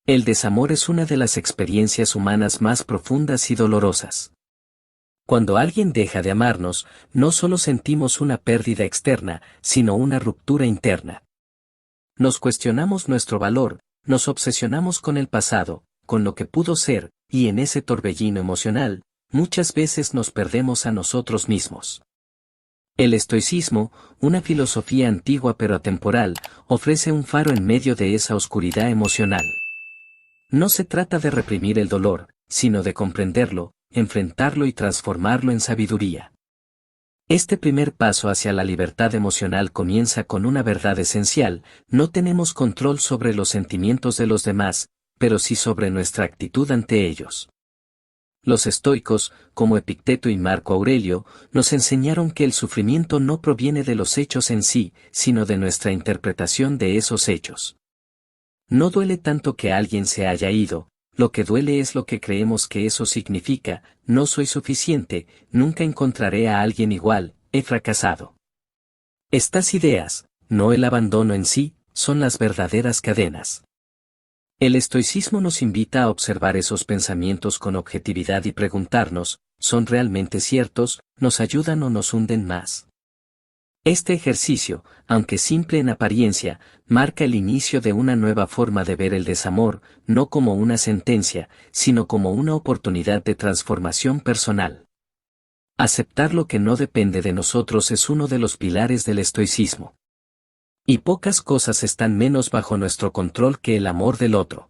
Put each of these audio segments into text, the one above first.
El desamor es una de las experiencias humanas más profundas y dolorosas. Cuando alguien deja de amarnos, no solo sentimos una pérdida externa, sino una ruptura interna. Nos cuestionamos nuestro valor, nos obsesionamos con el pasado, con lo que pudo ser, y en ese torbellino emocional, muchas veces nos perdemos a nosotros mismos. El estoicismo, una filosofía antigua pero atemporal, ofrece un faro en medio de esa oscuridad emocional. No se trata de reprimir el dolor, sino de comprenderlo, enfrentarlo y transformarlo en sabiduría. Este primer paso hacia la libertad emocional comienza con una verdad esencial: no tenemos control sobre los sentimientos de los demás, pero sí sobre nuestra actitud ante ellos. Los estoicos, como Epicteto y Marco Aurelio, nos enseñaron que el sufrimiento no proviene de los hechos en sí, sino de nuestra interpretación de esos hechos. No duele tanto que alguien se haya ido, lo que duele es lo que creemos que eso significa: no soy suficiente, nunca encontraré a alguien igual, he fracasado. Estas ideas, no el abandono en sí, son las verdaderas cadenas. El estoicismo nos invita a observar esos pensamientos con objetividad y preguntarnos, ¿son realmente ciertos, nos ayudan o nos hunden más? Este ejercicio, aunque simple en apariencia, marca el inicio de una nueva forma de ver el desamor, no como una sentencia, sino como una oportunidad de transformación personal. Aceptar lo que no depende de nosotros es uno de los pilares del estoicismo. Y pocas cosas están menos bajo nuestro control que el amor del otro.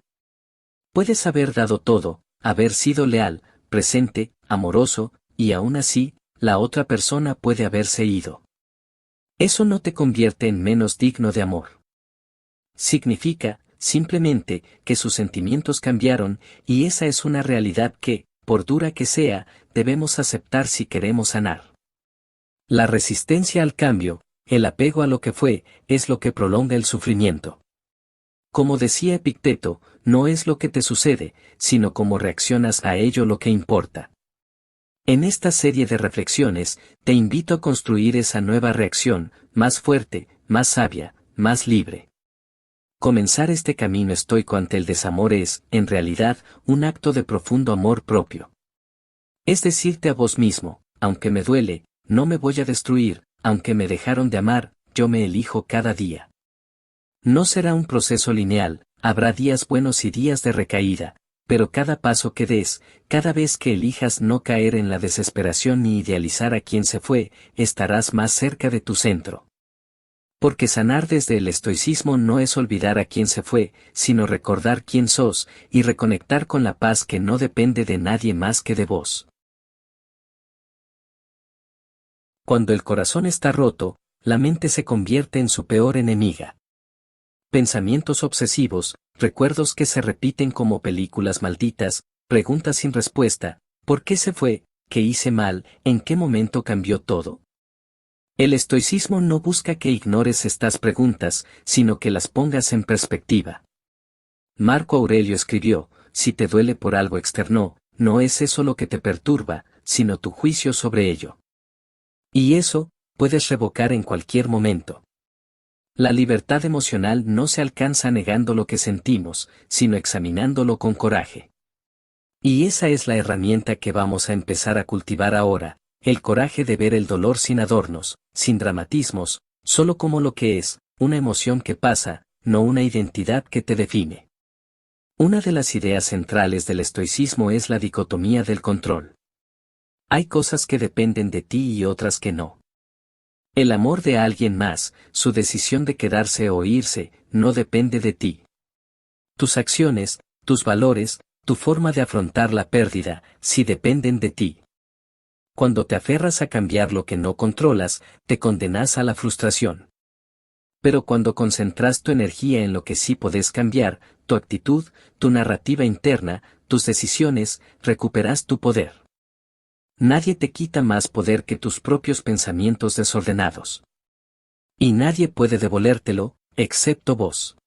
Puedes haber dado todo, haber sido leal, presente, amoroso, y aún así, la otra persona puede haberse ido. Eso no te convierte en menos digno de amor. Significa, simplemente, que sus sentimientos cambiaron, y esa es una realidad que, por dura que sea, debemos aceptar si queremos sanar. La resistencia al cambio, el apego a lo que fue, es lo que prolonga el sufrimiento. Como decía Epicteto, no es lo que te sucede, sino cómo reaccionas a ello lo que importa. En esta serie de reflexiones, te invito a construir esa nueva reacción, más fuerte, más sabia, más libre. Comenzar este camino estoico ante el desamor es, en realidad, un acto de profundo amor propio. Es decirte a vos mismo: aunque me duele, no me voy a destruir, aunque me dejaron de amar, yo me elijo cada día. No será un proceso lineal, habrá días buenos y días de recaída, pero cada paso que des, cada vez que elijas no caer en la desesperación ni idealizar a quien se fue, estarás más cerca de tu centro. Porque sanar desde el estoicismo no es olvidar a quien se fue, sino recordar quién sos, y reconectar con la paz que no depende de nadie más que de vos. Cuando el corazón está roto, la mente se convierte en su peor enemiga. Pensamientos obsesivos, recuerdos que se repiten como películas malditas, preguntas sin respuesta: ¿por qué se fue? ¿Qué hice mal? ¿En qué momento cambió todo? El estoicismo no busca que ignores estas preguntas, sino que las pongas en perspectiva. Marco Aurelio escribió: si te duele por algo externo, no es eso lo que te perturba, sino tu juicio sobre ello. Y eso, puedes revocar en cualquier momento. La libertad emocional no se alcanza negando lo que sentimos, sino examinándolo con coraje. Y esa es la herramienta que vamos a empezar a cultivar ahora: el coraje de ver el dolor sin adornos, sin dramatismos, solo como lo que es, una emoción que pasa, no una identidad que te define. Una de las ideas centrales del estoicismo es la dicotomía del control. Hay cosas que dependen de ti y otras que no. El amor de alguien más, su decisión de quedarse o irse, no depende de ti. Tus acciones, tus valores, tu forma de afrontar la pérdida, sí dependen de ti. Cuando te aferras a cambiar lo que no controlas, te condenas a la frustración. Pero cuando concentras tu energía en lo que sí podés cambiar, tu actitud, tu narrativa interna, tus decisiones, recuperas tu poder. Nadie te quita más poder que tus propios pensamientos desordenados. Y nadie puede devolértelo, excepto vos.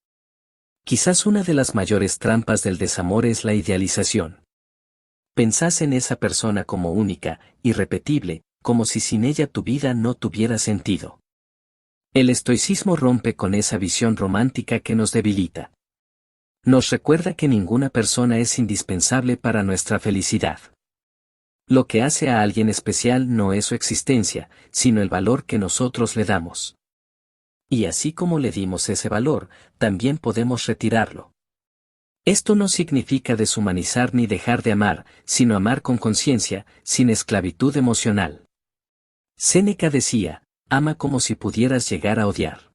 Quizás una de las mayores trampas del desamor es la idealización. Pensás en esa persona como única, irrepetible, como si sin ella tu vida no tuviera sentido. El estoicismo rompe con esa visión romántica que nos debilita. Nos recuerda que ninguna persona es indispensable para nuestra felicidad. Lo que hace a alguien especial no es su existencia, sino el valor que nosotros le damos. Y así como le dimos ese valor, también podemos retirarlo. Esto no significa deshumanizar ni dejar de amar, sino amar con conciencia, sin esclavitud emocional. Séneca decía, ama como si pudieras llegar a odiar.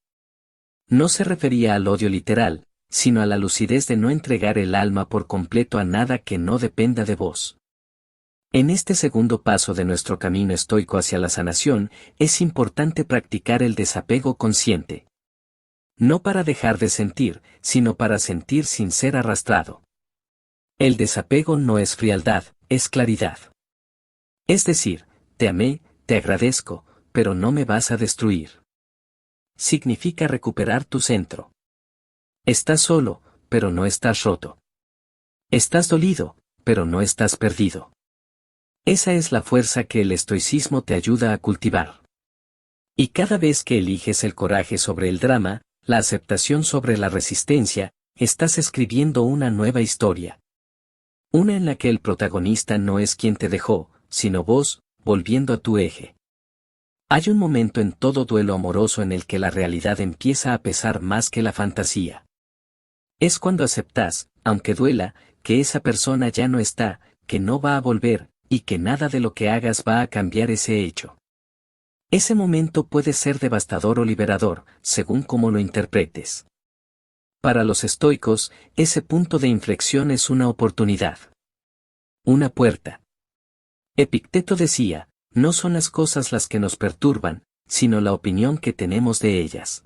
No se refería al odio literal, sino a la lucidez de no entregar el alma por completo a nada que no dependa de vos. En este segundo paso de nuestro camino estoico hacia la sanación, es importante practicar el desapego consciente. No para dejar de sentir, sino para sentir sin ser arrastrado. El desapego no es frialdad, es claridad. Es decir, te amé, te agradezco, pero no me vas a destruir. Significa recuperar tu centro. Estás solo, pero no estás roto. Estás dolido, pero no estás perdido. Esa es la fuerza que el estoicismo te ayuda a cultivar. Y cada vez que eliges el coraje sobre el drama, la aceptación sobre la resistencia, estás escribiendo una nueva historia. Una en la que el protagonista no es quien te dejó, sino vos, volviendo a tu eje. Hay un momento en todo duelo amoroso en el que la realidad empieza a pesar más que la fantasía. Es cuando aceptas, aunque duela, que esa persona ya no está, que no va a volver, y que nada de lo que hagas va a cambiar ese hecho. Ese momento puede ser devastador o liberador, según cómo lo interpretes. Para los estoicos, ese punto de inflexión es una oportunidad. Una puerta. Epicteto decía, no son las cosas las que nos perturban, sino la opinión que tenemos de ellas.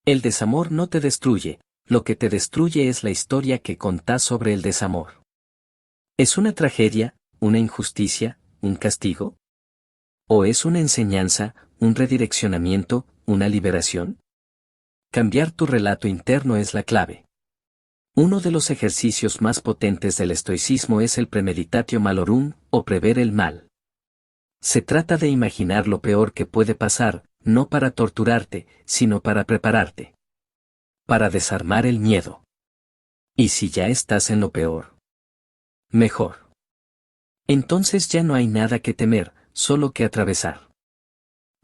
El desamor no te destruye, lo que te destruye es la historia que contás sobre el desamor. ¿Es una tragedia, una injusticia, un castigo? ¿O es una enseñanza, un redireccionamiento, una liberación? Cambiar tu relato interno es la clave. Uno de los ejercicios más potentes del estoicismo es el premeditatio malorum, o prever el mal. Se trata de imaginar lo peor que puede pasar, no para torturarte, sino para prepararte. Para desarmar el miedo. ¿Y si ya estás en lo peor? Mejor. Entonces ya no hay nada que temer, solo que atravesar.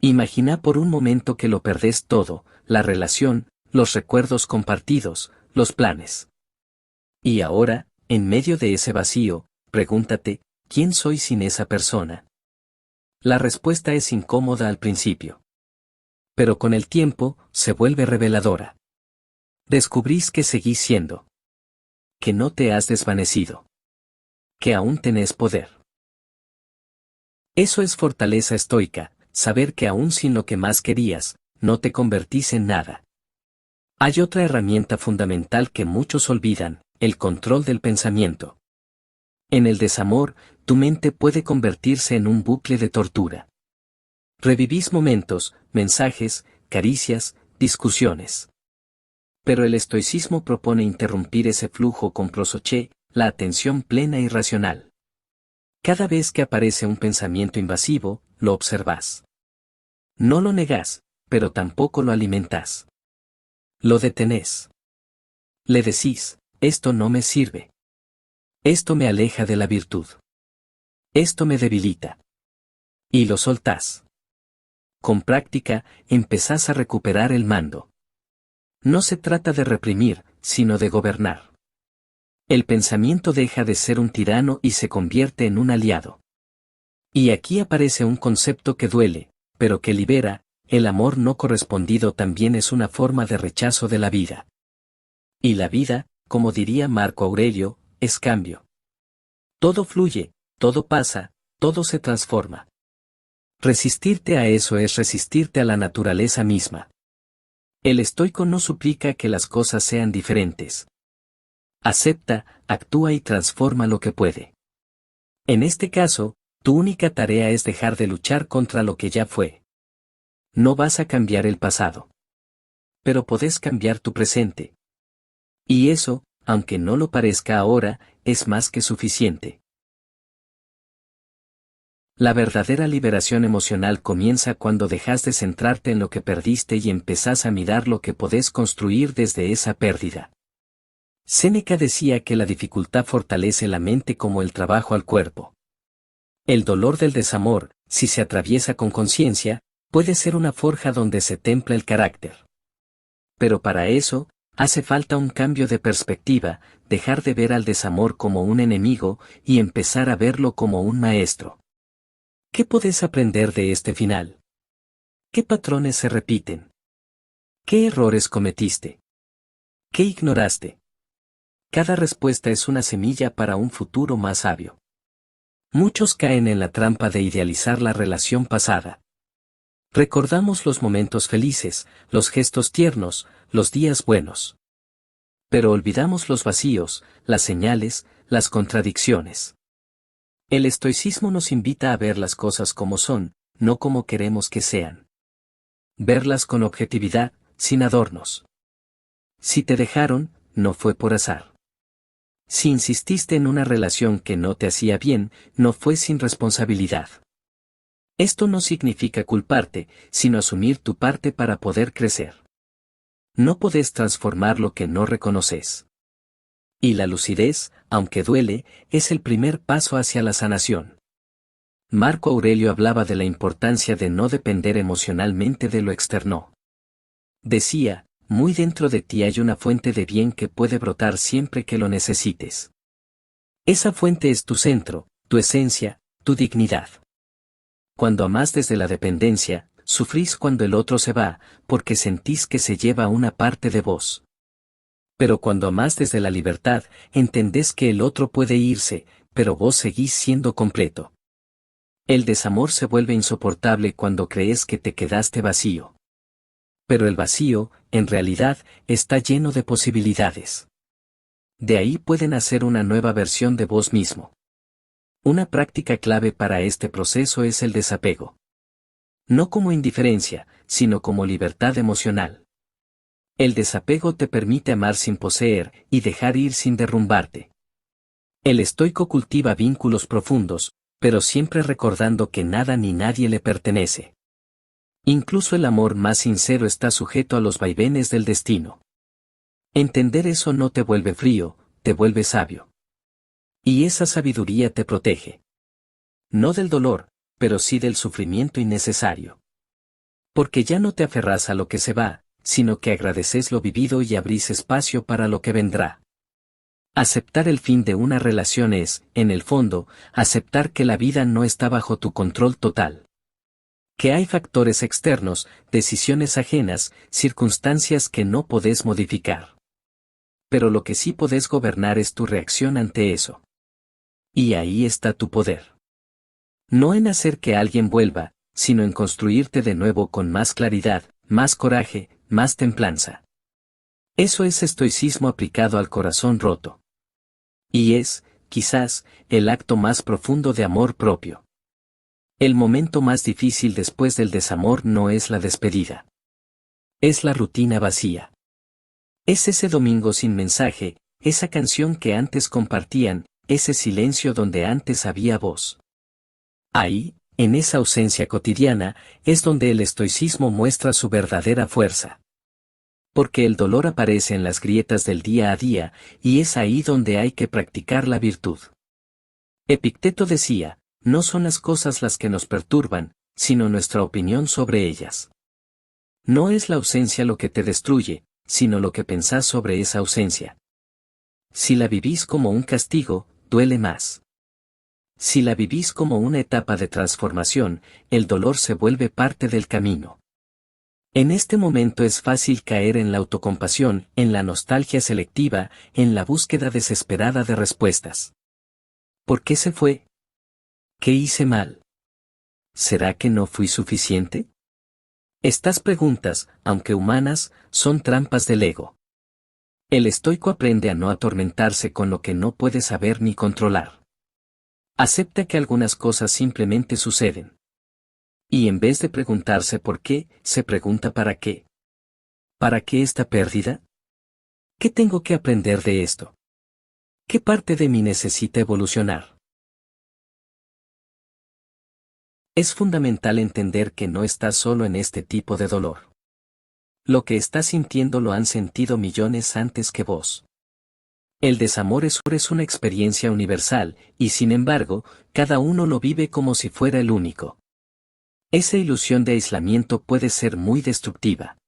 Imagina por un momento que lo perdés todo, la relación, los recuerdos compartidos, los planes. Y ahora, en medio de ese vacío, pregúntate, ¿quién soy sin esa persona? La respuesta es incómoda al principio. Pero con el tiempo, se vuelve reveladora. Descubrís que seguís siendo. Que no te has desvanecido. Que aún tenés poder. Eso es fortaleza estoica, saber que aún sin lo que más querías, no te convertís en nada. Hay otra herramienta fundamental que muchos olvidan, el control del pensamiento. En el desamor, tu mente puede convertirse en un bucle de tortura. Revivís momentos, mensajes, caricias, discusiones. Pero el estoicismo propone interrumpir ese flujo con prosoché, la atención plena y racional. Cada vez que aparece un pensamiento invasivo, lo observás. No lo negás, pero tampoco lo alimentás. Lo detenés. Le decís, esto no me sirve. Esto me aleja de la virtud. Esto me debilita. Y lo soltás. Con práctica, empezás a recuperar el mando. No se trata de reprimir, sino de gobernar. El pensamiento deja de ser un tirano y se convierte en un aliado. Y aquí aparece un concepto que duele, pero que libera, el amor no correspondido también es una forma de rechazo de la vida. Y la vida, como diría Marco Aurelio, es cambio. Todo fluye, todo pasa, todo se transforma. Resistirte a eso es resistirte a la naturaleza misma. El estoico no suplica que las cosas sean diferentes. Acepta, actúa y transforma lo que puede. En este caso, tu única tarea es dejar de luchar contra lo que ya fue. No vas a cambiar el pasado. Pero podés cambiar tu presente. Y eso, aunque no lo parezca ahora, es más que suficiente. La verdadera liberación emocional comienza cuando dejas de centrarte en lo que perdiste y empezás a mirar lo que podés construir desde esa pérdida. Séneca decía que la dificultad fortalece la mente como el trabajo al cuerpo. El dolor del desamor, si se atraviesa con conciencia, puede ser una forja donde se templa el carácter. Pero para eso, hace falta un cambio de perspectiva, dejar de ver al desamor como un enemigo y empezar a verlo como un maestro. ¿Qué podés aprender de este final? ¿Qué patrones se repiten? ¿Qué errores cometiste? ¿Qué ignoraste? Cada respuesta es una semilla para un futuro más sabio. Muchos caen en la trampa de idealizar la relación pasada. Recordamos los momentos felices, los gestos tiernos, los días buenos. Pero olvidamos los vacíos, las señales, las contradicciones. El estoicismo nos invita a ver las cosas como son, no como queremos que sean. Verlas con objetividad, sin adornos. Si te dejaron, no fue por azar. Si insististe en una relación que no te hacía bien, no fue sin responsabilidad. Esto no significa culparte, sino asumir tu parte para poder crecer. No podés transformar lo que no reconoces. Y la lucidez, aunque duele, es el primer paso hacia la sanación. Marco Aurelio hablaba de la importancia de no depender emocionalmente de lo externo. Decía, muy dentro de ti hay una fuente de bien que puede brotar siempre que lo necesites. Esa fuente es tu centro, tu esencia, tu dignidad. Cuando amás desde la dependencia, sufrís cuando el otro se va, porque sentís que se lleva una parte de vos. Pero cuando amás desde la libertad, entendés que el otro puede irse, pero vos seguís siendo completo. El desamor se vuelve insoportable cuando crees que te quedaste vacío. Pero el vacío, en realidad, está lleno de posibilidades. De ahí puede nacer una nueva versión de vos mismo. Una práctica clave para este proceso es el desapego. No como indiferencia, sino como libertad emocional. El desapego te permite amar sin poseer y dejar ir sin derrumbarte. El estoico cultiva vínculos profundos, pero siempre recordando que nada ni nadie le pertenece. Incluso el amor más sincero está sujeto a los vaivenes del destino. Entender eso no te vuelve frío, te vuelve sabio. Y esa sabiduría te protege. No del dolor, pero sí del sufrimiento innecesario. Porque ya no te aferras a lo que se va, sino que agradeces lo vivido y abrís espacio para lo que vendrá. Aceptar el fin de una relación es, en el fondo, aceptar que la vida no está bajo tu control total. Que hay factores externos, decisiones ajenas, circunstancias que no podés modificar. Pero lo que sí podés gobernar es tu reacción ante eso. Y ahí está tu poder. No en hacer que alguien vuelva, sino en construirte de nuevo con más claridad, más coraje, más templanza. Eso es estoicismo aplicado al corazón roto. Y es, quizás, el acto más profundo de amor propio. El momento más difícil después del desamor no es la despedida. Es la rutina vacía. Es ese domingo sin mensaje, esa canción que antes compartían, ese silencio donde antes había voz. Ahí, en esa ausencia cotidiana, es donde el estoicismo muestra su verdadera fuerza. Porque el dolor aparece en las grietas del día a día, y es ahí donde hay que practicar la virtud. Epicteto decía, no son las cosas las que nos perturban, sino nuestra opinión sobre ellas. No es la ausencia lo que te destruye, sino lo que pensás sobre esa ausencia. Si la vivís como un castigo, duele más. Si la vivís como una etapa de transformación, el dolor se vuelve parte del camino. En este momento es fácil caer en la autocompasión, en la nostalgia selectiva, en la búsqueda desesperada de respuestas. ¿Por qué se fue? ¿Qué hice mal? ¿Será que no fui suficiente? Estas preguntas, aunque humanas, son trampas del ego. El estoico aprende a no atormentarse con lo que no puede saber ni controlar. Acepta que algunas cosas simplemente suceden. Y en vez de preguntarse por qué, se pregunta para qué. ¿Para qué esta pérdida? ¿Qué tengo que aprender de esto? ¿Qué parte de mí necesita evolucionar? Es fundamental entender que no estás solo en este tipo de dolor. Lo que estás sintiendo lo han sentido millones antes que vos. El desamor es una experiencia universal, y sin embargo, cada uno lo vive como si fuera el único. Esa ilusión de aislamiento puede ser muy destructiva.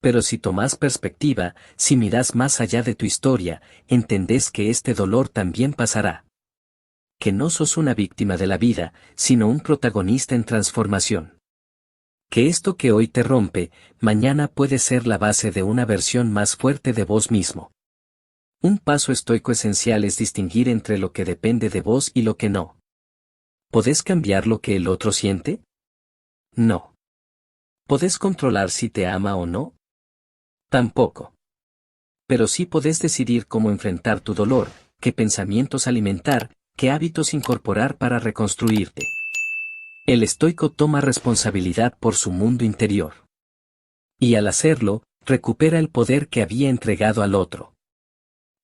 Pero si tomas perspectiva, si miras más allá de tu historia, entendés que este dolor también pasará. Que no sos una víctima de la vida, sino un protagonista en transformación. Que esto que hoy te rompe, mañana puede ser la base de una versión más fuerte de vos mismo. Un paso estoico esencial es distinguir entre lo que depende de vos y lo que no. ¿Podés cambiar lo que el otro siente? No. ¿Podés controlar si te ama o no? Tampoco. Pero sí podés decidir cómo enfrentar tu dolor, qué pensamientos alimentar, qué hábitos incorporar para reconstruirte. El estoico toma responsabilidad por su mundo interior. Y al hacerlo, recupera el poder que había entregado al otro.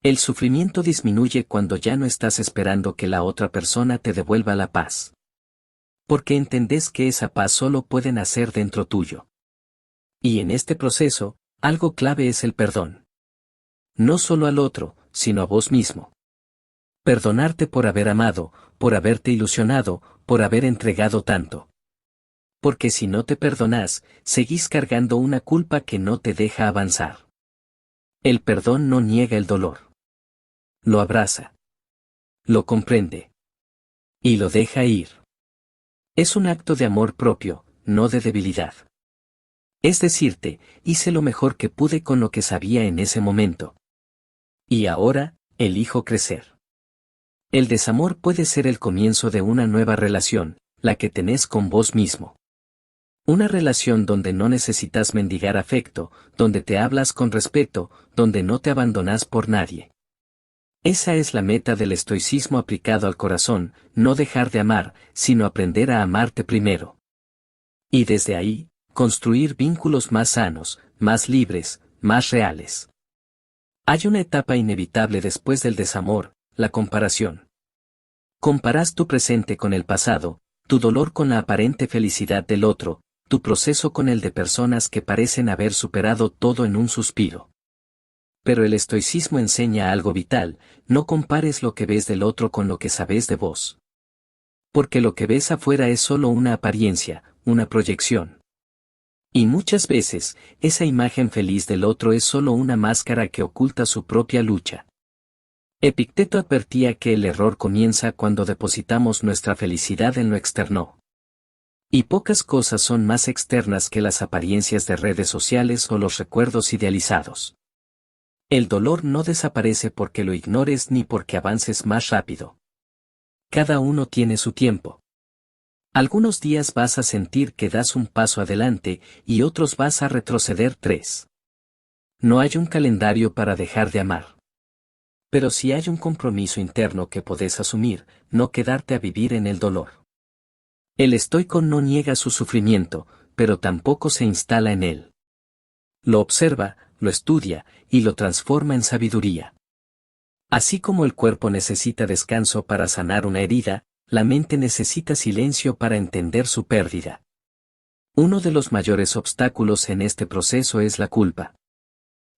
El sufrimiento disminuye cuando ya no estás esperando que la otra persona te devuelva la paz. Porque entendés que esa paz solo puede nacer dentro tuyo. Y en este proceso, algo clave es el perdón. No solo al otro, sino a vos mismo. Perdonarte por haber amado, por haberte ilusionado, por haber entregado tanto. Porque si no te perdonás, seguís cargando una culpa que no te deja avanzar. El perdón no niega el dolor. Lo abraza. Lo comprende. Y lo deja ir. Es un acto de amor propio, no de debilidad. Es decirte, hice lo mejor que pude con lo que sabía en ese momento. Y ahora, elijo crecer. El desamor puede ser el comienzo de una nueva relación, la que tenés con vos mismo. Una relación donde no necesitas mendigar afecto, donde te hablas con respeto, donde no te abandonás por nadie. Esa es la meta del estoicismo aplicado al corazón, no dejar de amar, sino aprender a amarte primero. Y desde ahí, construir vínculos más sanos, más libres, más reales. Hay una etapa inevitable después del desamor, la comparación. Comparás tu presente con el pasado, tu dolor con la aparente felicidad del otro, tu proceso con el de personas que parecen haber superado todo en un suspiro. Pero el estoicismo enseña algo vital, no compares lo que ves del otro con lo que sabes de vos. Porque lo que ves afuera es solo una apariencia, una proyección. Y muchas veces, esa imagen feliz del otro es solo una máscara que oculta su propia lucha. Epicteto advertía que el error comienza cuando depositamos nuestra felicidad en lo externo. Y pocas cosas son más externas que las apariencias de redes sociales o los recuerdos idealizados. El dolor no desaparece porque lo ignores ni porque avances más rápido. Cada uno tiene su tiempo. Algunos días vas a sentir que das un paso adelante y otros vas a retroceder 3. No hay un calendario para dejar de amar. Pero sí hay un compromiso interno que podés asumir, no quedarte a vivir en el dolor. El estoico no niega su sufrimiento, pero tampoco se instala en él. Lo observa, lo estudia, y lo transforma en sabiduría. Así como el cuerpo necesita descanso para sanar una herida, la mente necesita silencio para entender su pérdida. Uno de los mayores obstáculos en este proceso es la culpa.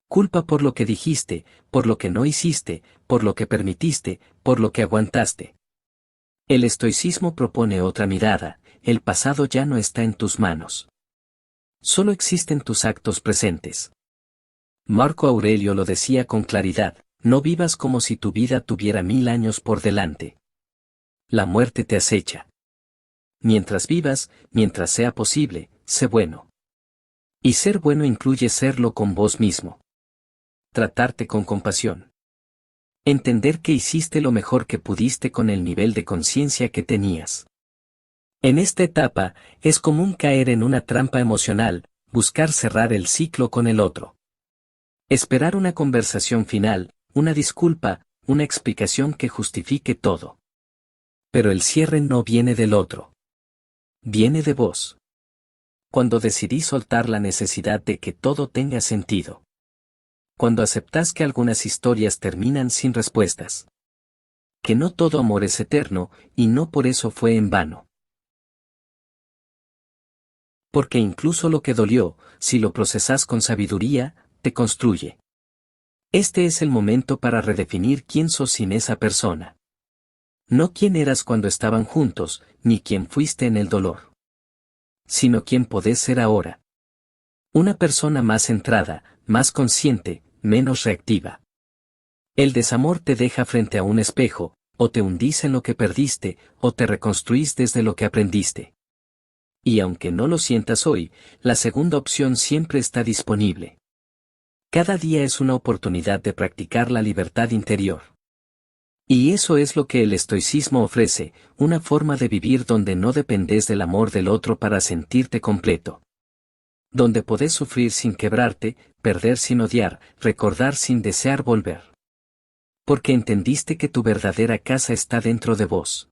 Culpa por lo que dijiste, por lo que no hiciste, por lo que permitiste, por lo que aguantaste. El estoicismo propone otra mirada, el pasado ya no está en tus manos. Solo existen tus actos presentes. Marco Aurelio lo decía con claridad, no vivas como si tu vida tuviera 1000 años por delante. La muerte te acecha. Mientras vivas, mientras sea posible, sé bueno. Y ser bueno incluye serlo con vos mismo. Tratarte con compasión. Entender que hiciste lo mejor que pudiste con el nivel de conciencia que tenías. En esta etapa, es común caer en una trampa emocional, buscar cerrar el ciclo con el otro. Esperar una conversación final, una disculpa, una explicación que justifique todo. Pero el cierre no viene del otro. Viene de vos. Cuando decidís soltar la necesidad de que todo tenga sentido. Cuando aceptás que algunas historias terminan sin respuestas. Que no todo amor es eterno, y no por eso fue en vano. Porque incluso lo que dolió, si lo procesás con sabiduría, te construye. Este es el momento para redefinir quién sos sin esa persona. No quién eras cuando estaban juntos, ni quién fuiste en el dolor. Sino quién podés ser ahora. Una persona más centrada, más consciente, menos reactiva. El desamor te deja frente a un espejo, o te hundís en lo que perdiste, o te reconstruís desde lo que aprendiste. Y aunque no lo sientas hoy, la segunda opción siempre está disponible. Cada día es una oportunidad de practicar la libertad interior. Y eso es lo que el estoicismo ofrece, una forma de vivir donde no dependés del amor del otro para sentirte completo. Donde podés sufrir sin quebrarte, perder sin odiar, recordar sin desear volver. Porque entendiste que tu verdadera casa está dentro de vos.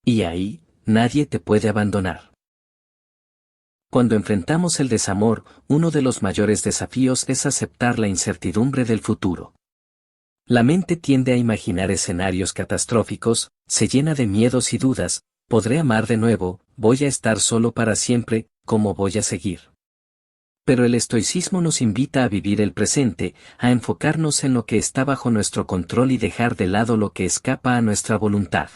Y ahí, nadie te puede abandonar. Cuando enfrentamos el desamor, uno de los mayores desafíos es aceptar la incertidumbre del futuro. La mente tiende a imaginar escenarios catastróficos, se llena de miedos y dudas: ¿podré amar de nuevo? ¿Voy a estar solo para siempre? ¿Cómo voy a seguir? Pero el estoicismo nos invita a vivir el presente, a enfocarnos en lo que está bajo nuestro control y dejar de lado lo que escapa a nuestra voluntad.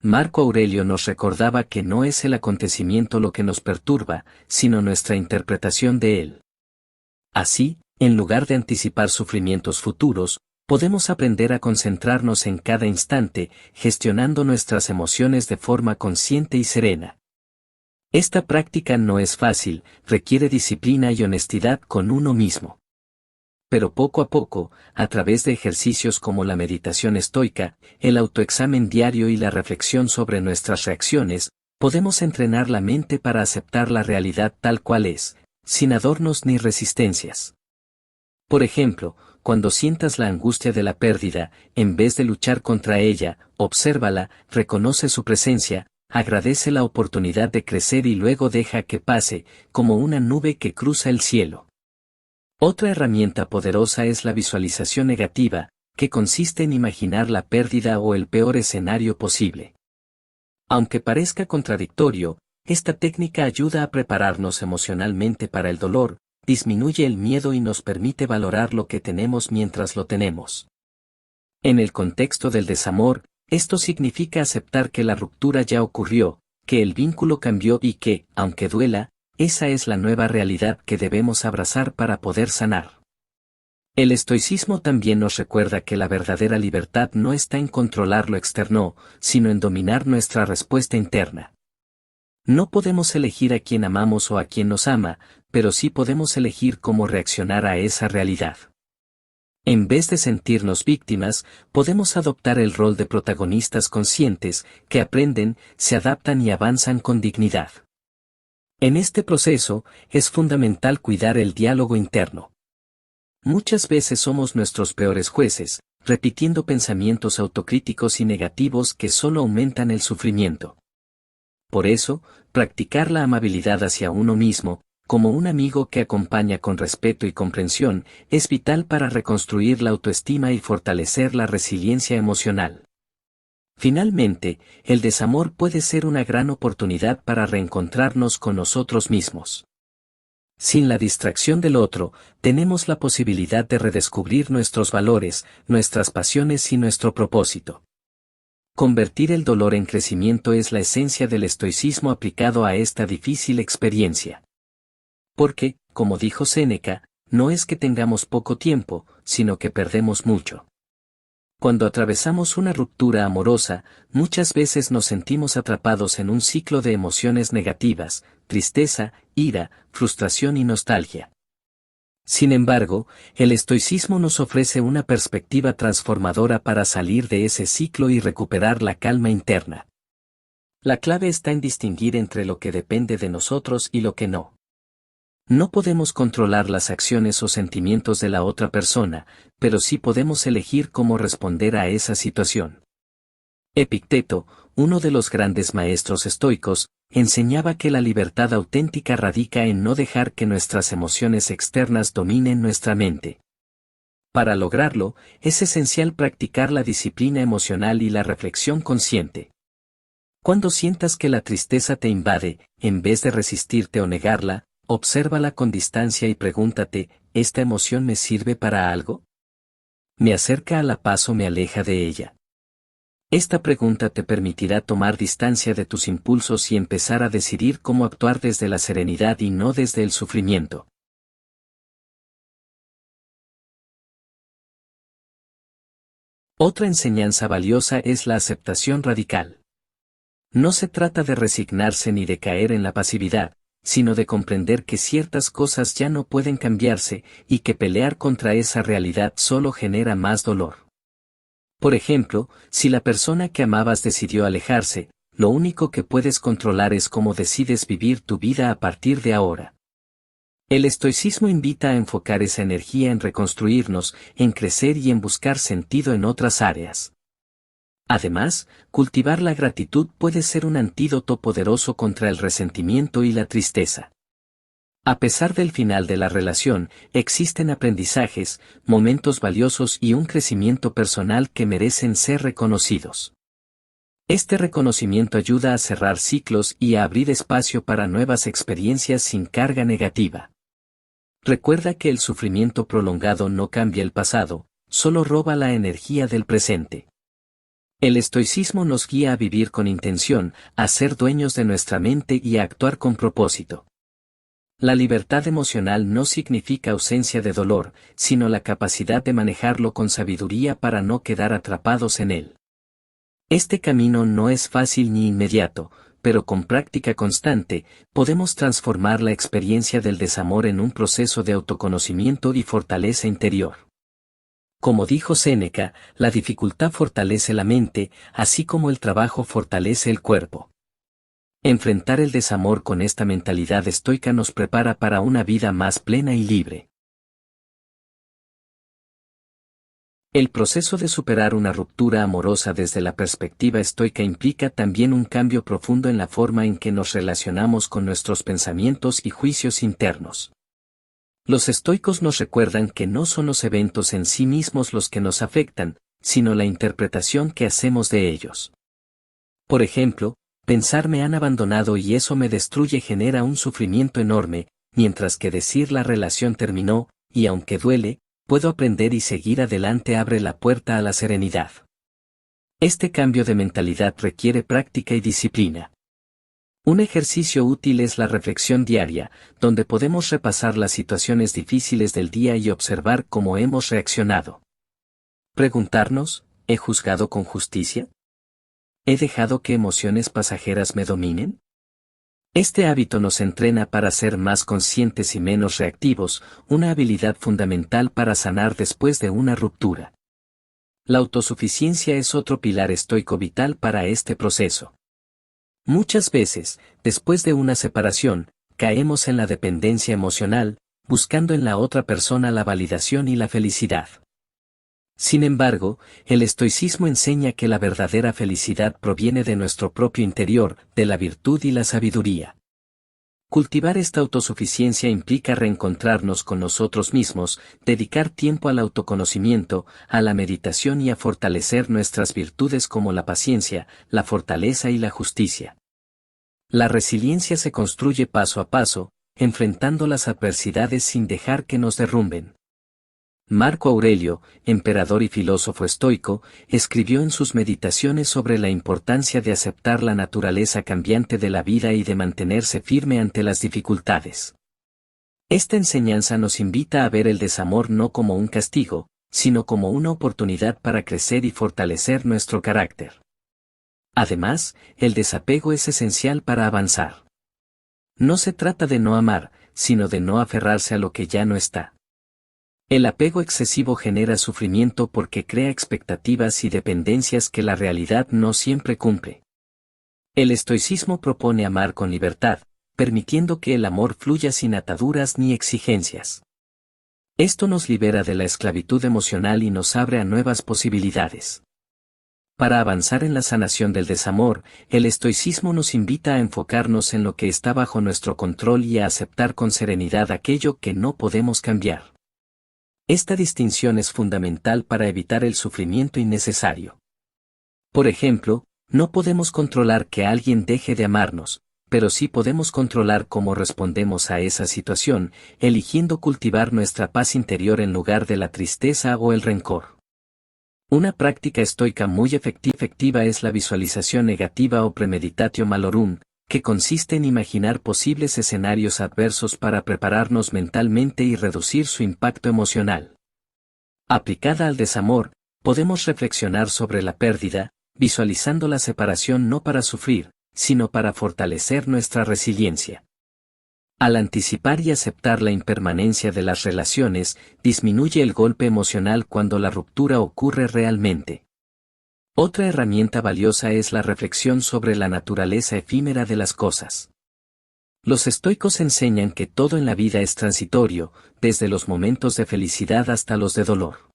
Marco Aurelio nos recordaba que no es el acontecimiento lo que nos perturba, sino nuestra interpretación de él. Así, en lugar de anticipar sufrimientos futuros, podemos aprender a concentrarnos en cada instante, gestionando nuestras emociones de forma consciente y serena. Esta práctica no es fácil, requiere disciplina y honestidad con uno mismo. Pero poco a poco, a través de ejercicios como la meditación estoica, el autoexamen diario y la reflexión sobre nuestras reacciones, podemos entrenar la mente para aceptar la realidad tal cual es, sin adornos ni resistencias. Por ejemplo, cuando sientas la angustia de la pérdida, en vez de luchar contra ella, obsérvala, reconoce su presencia, agradece la oportunidad de crecer y luego deja que pase, como una nube que cruza el cielo. Otra herramienta poderosa es la visualización negativa, que consiste en imaginar la pérdida o el peor escenario posible. Aunque parezca contradictorio, esta técnica ayuda a prepararnos emocionalmente para el dolor, disminuye el miedo y nos permite valorar lo que tenemos mientras lo tenemos. En el contexto del desamor, esto significa aceptar que la ruptura ya ocurrió, que el vínculo cambió y que, aunque duela, esa es la nueva realidad que debemos abrazar para poder sanar. El estoicismo también nos recuerda que la verdadera libertad no está en controlar lo externo, sino en dominar nuestra respuesta interna. No podemos elegir a quien amamos o a quien nos ama, pero sí podemos elegir cómo reaccionar a esa realidad. En vez de sentirnos víctimas, podemos adoptar el rol de protagonistas conscientes, que aprenden, se adaptan y avanzan con dignidad. En este proceso, es fundamental cuidar el diálogo interno. Muchas veces somos nuestros peores jueces, repitiendo pensamientos autocríticos y negativos que solo aumentan el sufrimiento. Por eso, practicar la amabilidad hacia uno mismo, como un amigo que acompaña con respeto y comprensión, es vital para reconstruir la autoestima y fortalecer la resiliencia emocional. Finalmente, el desamor puede ser una gran oportunidad para reencontrarnos con nosotros mismos. Sin la distracción del otro, tenemos la posibilidad de redescubrir nuestros valores, nuestras pasiones y nuestro propósito. Convertir el dolor en crecimiento es la esencia del estoicismo aplicado a esta difícil experiencia. Porque, como dijo Séneca, no es que tengamos poco tiempo, sino que perdemos mucho. Cuando atravesamos una ruptura amorosa, muchas veces nos sentimos atrapados en un ciclo de emociones negativas, tristeza, ira, frustración y nostalgia. Sin embargo, el estoicismo nos ofrece una perspectiva transformadora para salir de ese ciclo y recuperar la calma interna. La clave está en distinguir entre lo que depende de nosotros y lo que no. No podemos controlar las acciones o sentimientos de la otra persona, pero sí podemos elegir cómo responder a esa situación. Epicteto, uno de los grandes maestros estoicos, enseñaba que la libertad auténtica radica en no dejar que nuestras emociones externas dominen nuestra mente. Para lograrlo, es esencial practicar la disciplina emocional y la reflexión consciente. Cuando sientas que la tristeza te invade, en vez de resistirte o negarla, obsérvala con distancia y pregúntate, ¿esta emoción me sirve para algo? ¿Me acerca a la paz o me aleja de ella? Esta pregunta te permitirá tomar distancia de tus impulsos y empezar a decidir cómo actuar desde la serenidad y no desde el sufrimiento. Otra enseñanza valiosa es la aceptación radical. No se trata de resignarse ni de caer en la pasividad, sino de comprender que ciertas cosas ya no pueden cambiarse y que pelear contra esa realidad solo genera más dolor. Por ejemplo, si la persona que amabas decidió alejarse, lo único que puedes controlar es cómo decides vivir tu vida a partir de ahora. El estoicismo invita a enfocar esa energía en reconstruirnos, en crecer y en buscar sentido en otras áreas. Además, cultivar la gratitud puede ser un antídoto poderoso contra el resentimiento y la tristeza. A pesar del final de la relación, existen aprendizajes, momentos valiosos y un crecimiento personal que merecen ser reconocidos. Este reconocimiento ayuda a cerrar ciclos y a abrir espacio para nuevas experiencias sin carga negativa. Recuerda que el sufrimiento prolongado no cambia el pasado, solo roba la energía del presente. El estoicismo nos guía a vivir con intención, a ser dueños de nuestra mente y a actuar con propósito. La libertad emocional no significa ausencia de dolor, sino la capacidad de manejarlo con sabiduría para no quedar atrapados en él. Este camino no es fácil ni inmediato, pero con práctica constante, podemos transformar la experiencia del desamor en un proceso de autoconocimiento y fortaleza interior. Como dijo Séneca, la dificultad fortalece la mente, así como el trabajo fortalece el cuerpo. Enfrentar el desamor con esta mentalidad estoica nos prepara para una vida más plena y libre. El proceso de superar una ruptura amorosa desde la perspectiva estoica implica también un cambio profundo en la forma en que nos relacionamos con nuestros pensamientos y juicios internos. Los estoicos nos recuerdan que no son los eventos en sí mismos los que nos afectan, sino la interpretación que hacemos de ellos. Por ejemplo, pensar me han abandonado y eso me destruye genera un sufrimiento enorme, mientras que decir la relación terminó, y aunque duele, puedo aprender y seguir adelante abre la puerta a la serenidad. Este cambio de mentalidad requiere práctica y disciplina. Un ejercicio útil es la reflexión diaria, donde podemos repasar las situaciones difíciles del día y observar cómo hemos reaccionado. Preguntarnos, ¿he juzgado con justicia? ¿He dejado que emociones pasajeras me dominen? Este hábito nos entrena para ser más conscientes y menos reactivos, una habilidad fundamental para sanar después de una ruptura. La autosuficiencia es otro pilar estoico vital para este proceso. Muchas veces, después de una separación, caemos en la dependencia emocional, buscando en la otra persona la validación y la felicidad. Sin embargo, el estoicismo enseña que la verdadera felicidad proviene de nuestro propio interior, de la virtud y la sabiduría. Cultivar esta autosuficiencia implica reencontrarnos con nosotros mismos, dedicar tiempo al autoconocimiento, a la meditación y a fortalecer nuestras virtudes como la paciencia, la fortaleza y la justicia. La resiliencia se construye paso a paso, enfrentando las adversidades sin dejar que nos derrumben. Marco Aurelio, emperador y filósofo estoico, escribió en sus meditaciones sobre la importancia de aceptar la naturaleza cambiante de la vida y de mantenerse firme ante las dificultades. Esta enseñanza nos invita a ver el desamor no como un castigo, sino como una oportunidad para crecer y fortalecer nuestro carácter. Además, el desapego es esencial para avanzar. No se trata de no amar, sino de no aferrarse a lo que ya no está. El apego excesivo genera sufrimiento porque crea expectativas y dependencias que la realidad no siempre cumple. El estoicismo propone amar con libertad, permitiendo que el amor fluya sin ataduras ni exigencias. Esto nos libera de la esclavitud emocional y nos abre a nuevas posibilidades. Para avanzar en la sanación del desamor, el estoicismo nos invita a enfocarnos en lo que está bajo nuestro control y a aceptar con serenidad aquello que no podemos cambiar. Esta distinción es fundamental para evitar el sufrimiento innecesario. Por ejemplo, no podemos controlar que alguien deje de amarnos, pero sí podemos controlar cómo respondemos a esa situación, eligiendo cultivar nuestra paz interior en lugar de la tristeza o el rencor. Una práctica estoica muy efectiva es la visualización negativa o premeditatio malorum, que consiste en imaginar posibles escenarios adversos para prepararnos mentalmente y reducir su impacto emocional. Aplicada al desamor, podemos reflexionar sobre la pérdida, visualizando la separación no para sufrir, sino para fortalecer nuestra resiliencia. Al anticipar y aceptar la impermanencia de las relaciones, disminuye el golpe emocional cuando la ruptura ocurre realmente. Otra herramienta valiosa es la reflexión sobre la naturaleza efímera de las cosas. Los estoicos enseñan que todo en la vida es transitorio, desde los momentos de felicidad hasta los de dolor.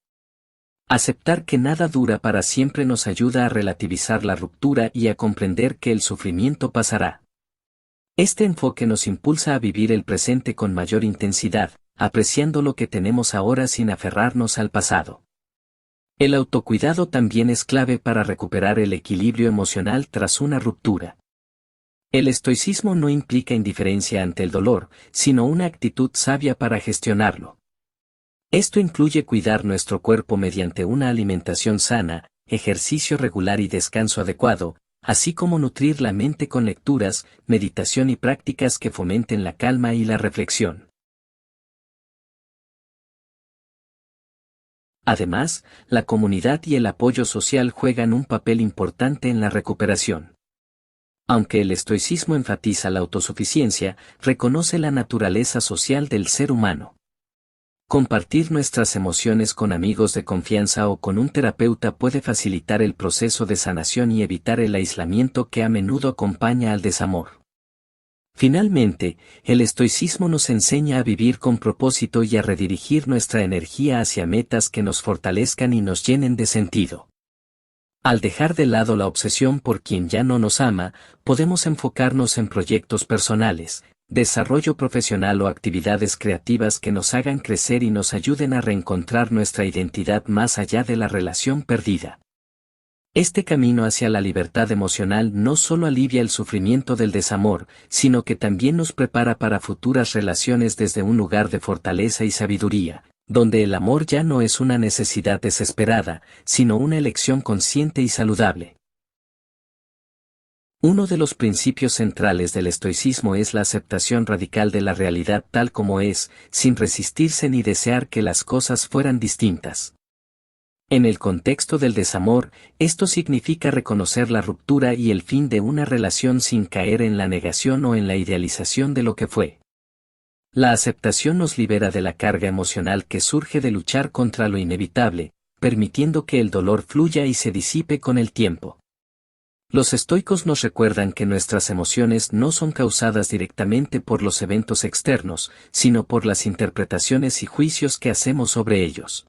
Aceptar que nada dura para siempre nos ayuda a relativizar la ruptura y a comprender que el sufrimiento pasará. Este enfoque nos impulsa a vivir el presente con mayor intensidad, apreciando lo que tenemos ahora sin aferrarnos al pasado. El autocuidado también es clave para recuperar el equilibrio emocional tras una ruptura. El estoicismo no implica indiferencia ante el dolor, sino una actitud sabia para gestionarlo. Esto incluye cuidar nuestro cuerpo mediante una alimentación sana, ejercicio regular y descanso adecuado, así como nutrir la mente con lecturas, meditación y prácticas que fomenten la calma y la reflexión. Además, la comunidad y el apoyo social juegan un papel importante en la recuperación. Aunque el estoicismo enfatiza la autosuficiencia, reconoce la naturaleza social del ser humano. Compartir nuestras emociones con amigos de confianza o con un terapeuta puede facilitar el proceso de sanación y evitar el aislamiento que a menudo acompaña al desamor. Finalmente, el estoicismo nos enseña a vivir con propósito y a redirigir nuestra energía hacia metas que nos fortalezcan y nos llenen de sentido. Al dejar de lado la obsesión por quien ya no nos ama, podemos enfocarnos en proyectos personales, desarrollo profesional o actividades creativas que nos hagan crecer y nos ayuden a reencontrar nuestra identidad más allá de la relación perdida. Este camino hacia la libertad emocional no solo alivia el sufrimiento del desamor, sino que también nos prepara para futuras relaciones desde un lugar de fortaleza y sabiduría, donde el amor ya no es una necesidad desesperada, sino una elección consciente y saludable. Uno de los principios centrales del estoicismo es la aceptación radical de la realidad tal como es, sin resistirse ni desear que las cosas fueran distintas. En el contexto del desamor, esto significa reconocer la ruptura y el fin de una relación sin caer en la negación o en la idealización de lo que fue. La aceptación nos libera de la carga emocional que surge de luchar contra lo inevitable, permitiendo que el dolor fluya y se disipe con el tiempo. Los estoicos nos recuerdan que nuestras emociones no son causadas directamente por los eventos externos, sino por las interpretaciones y juicios que hacemos sobre ellos.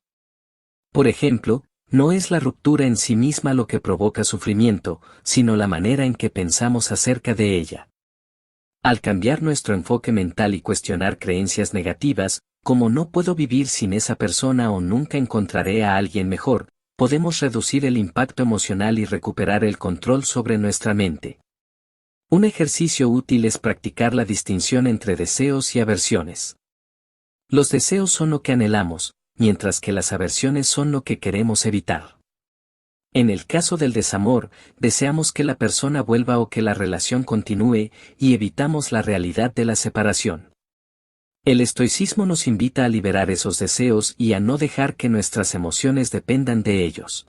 Por ejemplo, no es la ruptura en sí misma lo que provoca sufrimiento, sino la manera en que pensamos acerca de ella. Al cambiar nuestro enfoque mental y cuestionar creencias negativas, como no puedo vivir sin esa persona o nunca encontraré a alguien mejor, podemos reducir el impacto emocional y recuperar el control sobre nuestra mente. Un ejercicio útil es practicar la distinción entre deseos y aversiones. Los deseos son lo que anhelamos, mientras que las aversiones son lo que queremos evitar. En el caso del desamor, deseamos que la persona vuelva o que la relación continúe, y evitamos la realidad de la separación. El estoicismo nos invita a liberar esos deseos y a no dejar que nuestras emociones dependan de ellos.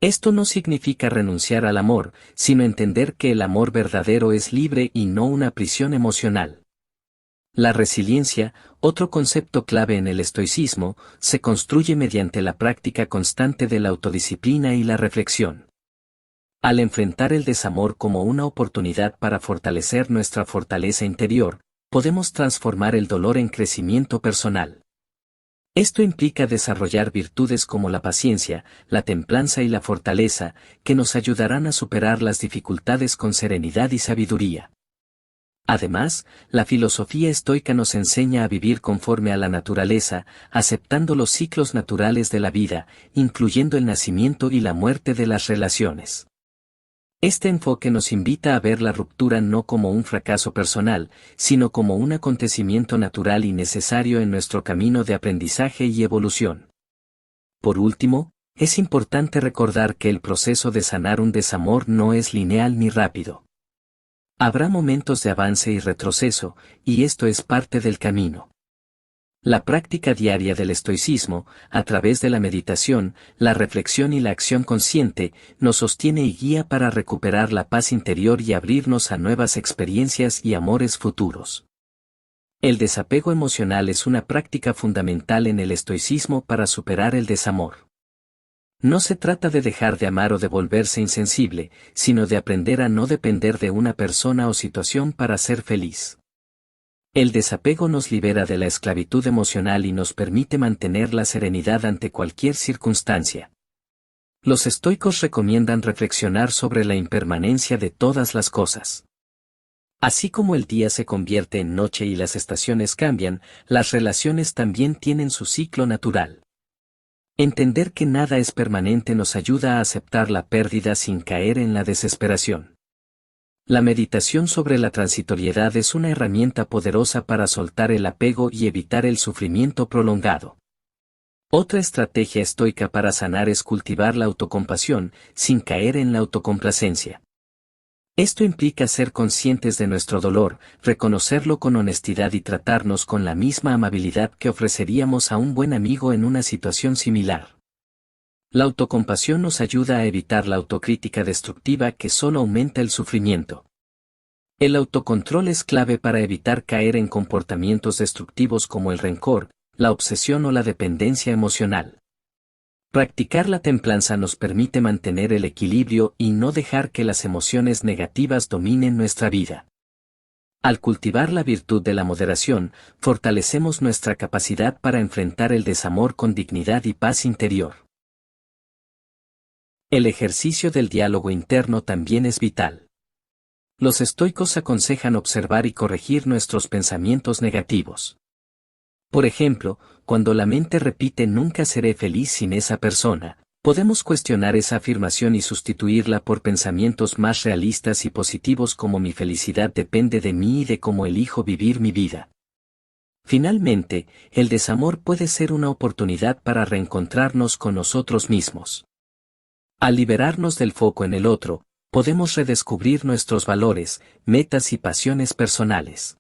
Esto no significa renunciar al amor, sino entender que el amor verdadero es libre y no una prisión emocional. La resiliencia, otro concepto clave en el estoicismo, se construye mediante la práctica constante de la autodisciplina y la reflexión. Al enfrentar el desamor como una oportunidad para fortalecer nuestra fortaleza interior, podemos transformar el dolor en crecimiento personal. Esto implica desarrollar virtudes como la paciencia, la templanza y la fortaleza, que nos ayudarán a superar las dificultades con serenidad y sabiduría. Además, la filosofía estoica nos enseña a vivir conforme a la naturaleza, aceptando los ciclos naturales de la vida, incluyendo el nacimiento y la muerte de las relaciones. Este enfoque nos invita a ver la ruptura no como un fracaso personal, sino como un acontecimiento natural y necesario en nuestro camino de aprendizaje y evolución. Por último, Es importante recordar que el proceso de sanar un desamor no es lineal ni rápido. Habrá momentos de avance y retroceso, y esto es parte del camino. La práctica diaria del estoicismo, a través de la meditación, la reflexión y la acción consciente, nos sostiene y guía para recuperar la paz interior y abrirnos a nuevas experiencias y amores futuros. El desapego emocional es una práctica fundamental en el estoicismo para superar el desamor. No se trata de dejar de amar o de volverse insensible, sino de aprender a no depender de una persona o situación para ser feliz. El desapego nos libera de la esclavitud emocional y nos permite mantener la serenidad ante cualquier circunstancia. Los estoicos recomiendan reflexionar sobre la impermanencia de todas las cosas. Así como el día se convierte en noche y las estaciones cambian, las relaciones también tienen su ciclo natural. Entender que nada es permanente nos ayuda a aceptar la pérdida sin caer en la desesperación. La meditación sobre la transitoriedad es una herramienta poderosa para soltar el apego y evitar el sufrimiento prolongado. Otra estrategia estoica para sanar es cultivar la autocompasión, sin caer en la autocomplacencia. Esto implica ser conscientes de nuestro dolor, reconocerlo con honestidad y tratarnos con la misma amabilidad que ofreceríamos a un buen amigo en una situación similar. La autocompasión nos ayuda a evitar la autocrítica destructiva que solo aumenta el sufrimiento. El autocontrol es clave para evitar caer en comportamientos destructivos como el rencor, la obsesión o la dependencia emocional. Practicar la templanza nos permite mantener el equilibrio y no dejar que las emociones negativas dominen nuestra vida. Al cultivar la virtud de la moderación, fortalecemos nuestra capacidad para enfrentar el desamor con dignidad y paz interior. El ejercicio del diálogo interno también es vital. Los estoicos aconsejan observar y corregir nuestros pensamientos negativos. Por ejemplo, cuando la mente repite "nunca seré feliz sin esa persona", podemos cuestionar esa afirmación y sustituirla por pensamientos más realistas y positivos como "mi felicidad depende de mí y de cómo elijo vivir mi vida". Finalmente, el desamor puede ser una oportunidad para reencontrarnos con nosotros mismos. Al liberarnos del foco en el otro, podemos redescubrir nuestros valores, metas y pasiones personales.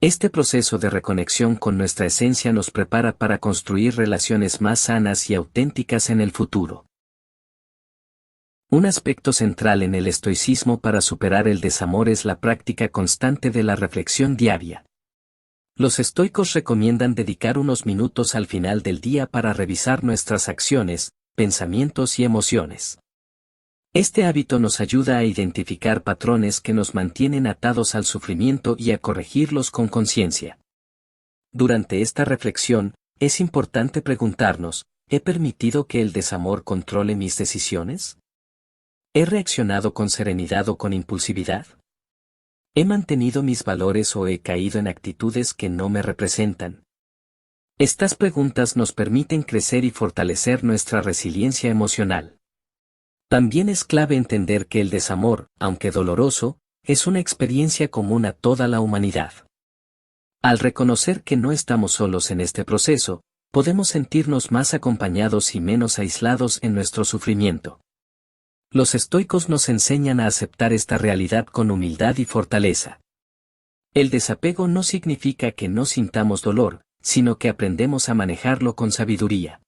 Este proceso de reconexión con nuestra esencia nos prepara para construir relaciones más sanas y auténticas en el futuro. Un aspecto central en el estoicismo para superar el desamor es la práctica constante de la reflexión diaria. Los estoicos recomiendan dedicar unos minutos al final del día para revisar nuestras acciones, pensamientos y emociones. Este hábito nos ayuda a identificar patrones que nos mantienen atados al sufrimiento y a corregirlos con conciencia. Durante esta reflexión, es importante preguntarnos, ¿he permitido que el desamor controle mis decisiones? ¿He reaccionado con serenidad o con impulsividad? ¿He mantenido mis valores o he caído en actitudes que no me representan? Estas preguntas nos permiten crecer y fortalecer nuestra resiliencia emocional. También es clave entender que el desamor, aunque doloroso, es una experiencia común a toda la humanidad. Al reconocer que no estamos solos en este proceso, podemos sentirnos más acompañados y menos aislados en nuestro sufrimiento. Los estoicos nos enseñan a aceptar esta realidad con humildad y fortaleza. El desapego no significa que no sintamos dolor, sino que aprendemos a manejarlo con sabiduría.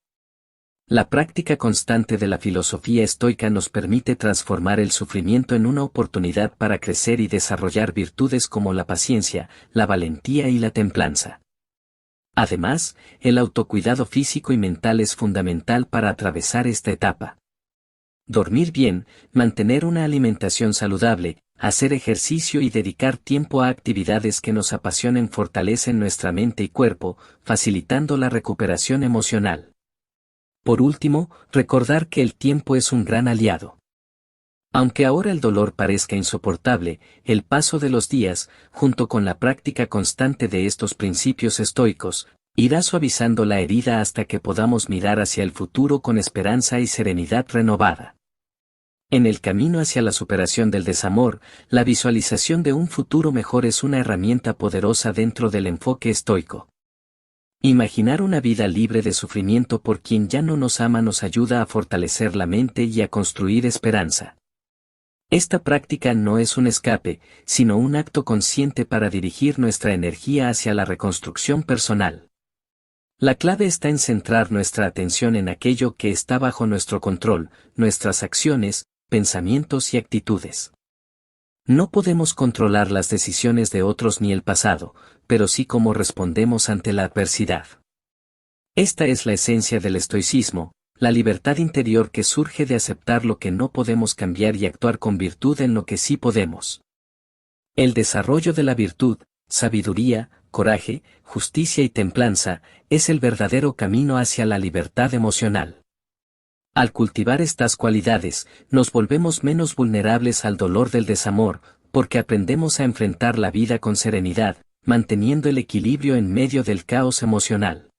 La práctica constante de la filosofía estoica nos permite transformar el sufrimiento en una oportunidad para crecer y desarrollar virtudes como la paciencia, la valentía y la templanza. Además, el autocuidado físico y mental es fundamental para atravesar esta etapa. Dormir bien, mantener una alimentación saludable, hacer ejercicio y dedicar tiempo a actividades que nos apasionen fortalecen nuestra mente y cuerpo, facilitando la recuperación emocional. Por último, recordar que el tiempo es un gran aliado. Aunque ahora el dolor parezca insoportable, el paso de los días, junto con la práctica constante de estos principios estoicos, irá suavizando la herida hasta que podamos mirar hacia el futuro con esperanza y serenidad renovada. En el camino hacia la superación del desamor, la visualización de un futuro mejor es una herramienta poderosa dentro del enfoque estoico. Imaginar una vida libre de sufrimiento por quien ya no nos ama nos ayuda a fortalecer la mente y a construir esperanza. Esta práctica no es un escape, sino un acto consciente para dirigir nuestra energía hacia la reconstrucción personal. La clave está en centrar nuestra atención en aquello que está bajo nuestro control, nuestras acciones, pensamientos y actitudes. No podemos controlar las decisiones de otros ni el pasado, pero sí cómo respondemos ante la adversidad. Esta es la esencia del estoicismo, la libertad interior que surge de aceptar lo que no podemos cambiar y actuar con virtud en lo que sí podemos. El desarrollo de la virtud, sabiduría, coraje, justicia y templanza, es el verdadero camino hacia la libertad emocional. Al cultivar estas cualidades, nos volvemos menos vulnerables al dolor del desamor, porque aprendemos a enfrentar la vida con serenidad, manteniendo el equilibrio en medio del caos emocional.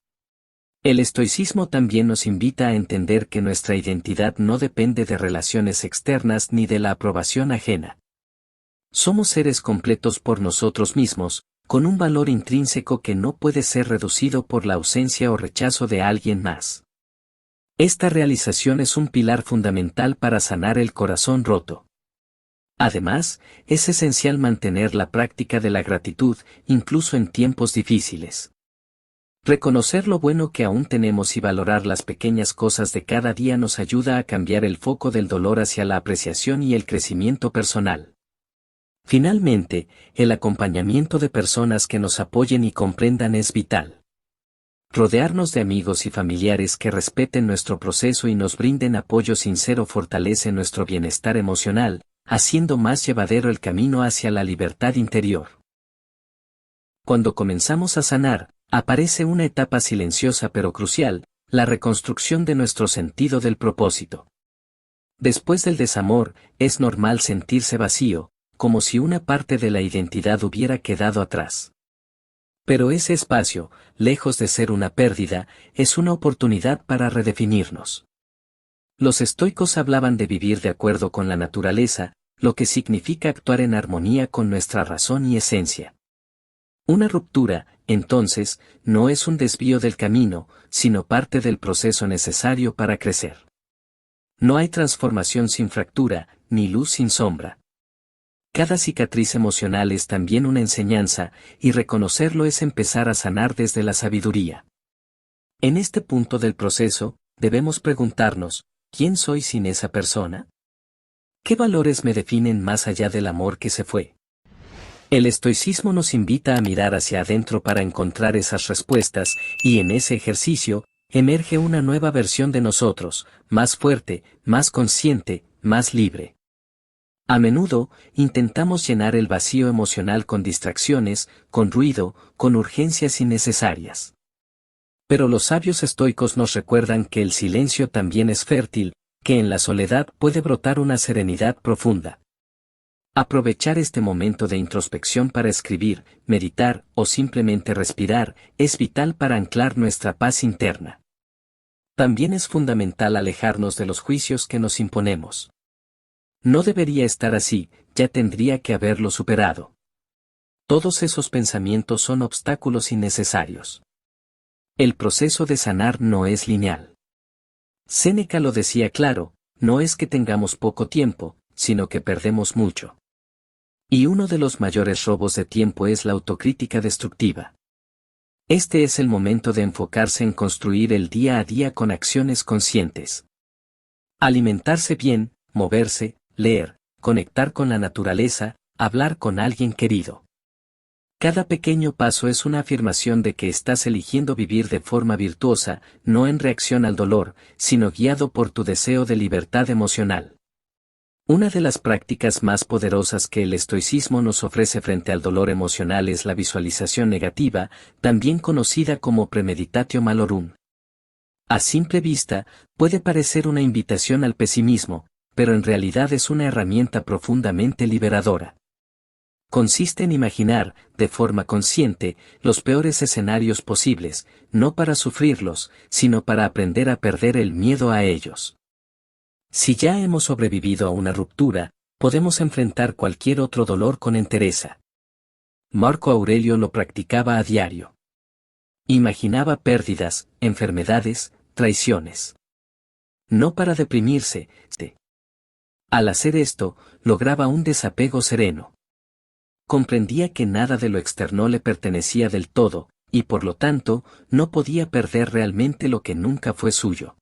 El estoicismo también nos invita a entender que nuestra identidad no depende de relaciones externas ni de la aprobación ajena. Somos seres completos por nosotros mismos, con un valor intrínseco que no puede ser reducido por la ausencia o rechazo de alguien más. Esta realización es un pilar fundamental para sanar el corazón roto. Además, es esencial mantener la práctica de la gratitud, incluso en tiempos difíciles. Reconocer lo bueno que aún tenemos y valorar las pequeñas cosas de cada día nos ayuda a cambiar el foco del dolor hacia la apreciación y el crecimiento personal. Finalmente, el acompañamiento de personas que nos apoyen y comprendan es vital. Rodearnos de amigos y familiares que respeten nuestro proceso y nos brinden apoyo sincero fortalece nuestro bienestar emocional, haciendo más llevadero el camino hacia la libertad interior. Cuando comenzamos a sanar, aparece una etapa silenciosa pero crucial, la reconstrucción de nuestro sentido del propósito. Después del desamor, es normal sentirse vacío, como si una parte de la identidad hubiera quedado atrás. Pero ese espacio, lejos de ser una pérdida, es una oportunidad para redefinirnos. Los estoicos hablaban de vivir de acuerdo con la naturaleza, lo que significa actuar en armonía con nuestra razón y esencia. Una ruptura, entonces, no es un desvío del camino, sino parte del proceso necesario para crecer. No hay transformación sin fractura, ni luz sin sombra. Cada cicatriz emocional es también una enseñanza, y reconocerlo es empezar a sanar desde la sabiduría. En este punto del proceso, debemos preguntarnos, ¿quién soy sin esa persona? ¿Qué valores me definen más allá del amor que se fue? El estoicismo nos invita a mirar hacia adentro para encontrar esas respuestas, y en ese ejercicio, emerge una nueva versión de nosotros, más fuerte, más consciente, más libre. A menudo, intentamos llenar el vacío emocional con distracciones, con ruido, con urgencias innecesarias. Pero los sabios estoicos nos recuerdan que el silencio también es fértil, que en la soledad puede brotar una serenidad profunda. Aprovechar este momento de introspección para escribir, meditar o simplemente respirar es vital para anclar nuestra paz interna. También es fundamental alejarnos de los juicios que nos imponemos. No debería estar así, ya tendría que haberlo superado. Todos esos pensamientos son obstáculos innecesarios. El proceso de sanar no es lineal. Séneca lo decía claro, no es que tengamos poco tiempo, sino que perdemos mucho. Y uno de los mayores robos de tiempo es la autocrítica destructiva. Este es el momento de enfocarse en construir el día a día con acciones conscientes. Alimentarse bien, moverse, leer, conectar con la naturaleza, hablar con alguien querido. Cada pequeño paso es una afirmación de que estás eligiendo vivir de forma virtuosa, no en reacción al dolor, sino guiado por tu deseo de libertad emocional. Una de las prácticas más poderosas que el estoicismo nos ofrece frente al dolor emocional es la visualización negativa, también conocida como premeditatio malorum. A simple vista, puede parecer una invitación al pesimismo, pero en realidad es una herramienta profundamente liberadora. Consiste en imaginar, de forma consciente, los peores escenarios posibles, no para sufrirlos, sino para aprender a perder el miedo a ellos. Si ya hemos sobrevivido a una ruptura, podemos enfrentar cualquier otro dolor con entereza. Marco Aurelio lo practicaba a diario. Imaginaba pérdidas, enfermedades, traiciones. No para deprimirse. Al hacer esto, lograba un desapego sereno. Comprendía que nada de lo externo le pertenecía del todo, y por lo tanto, no podía perder realmente lo que nunca fue suyo.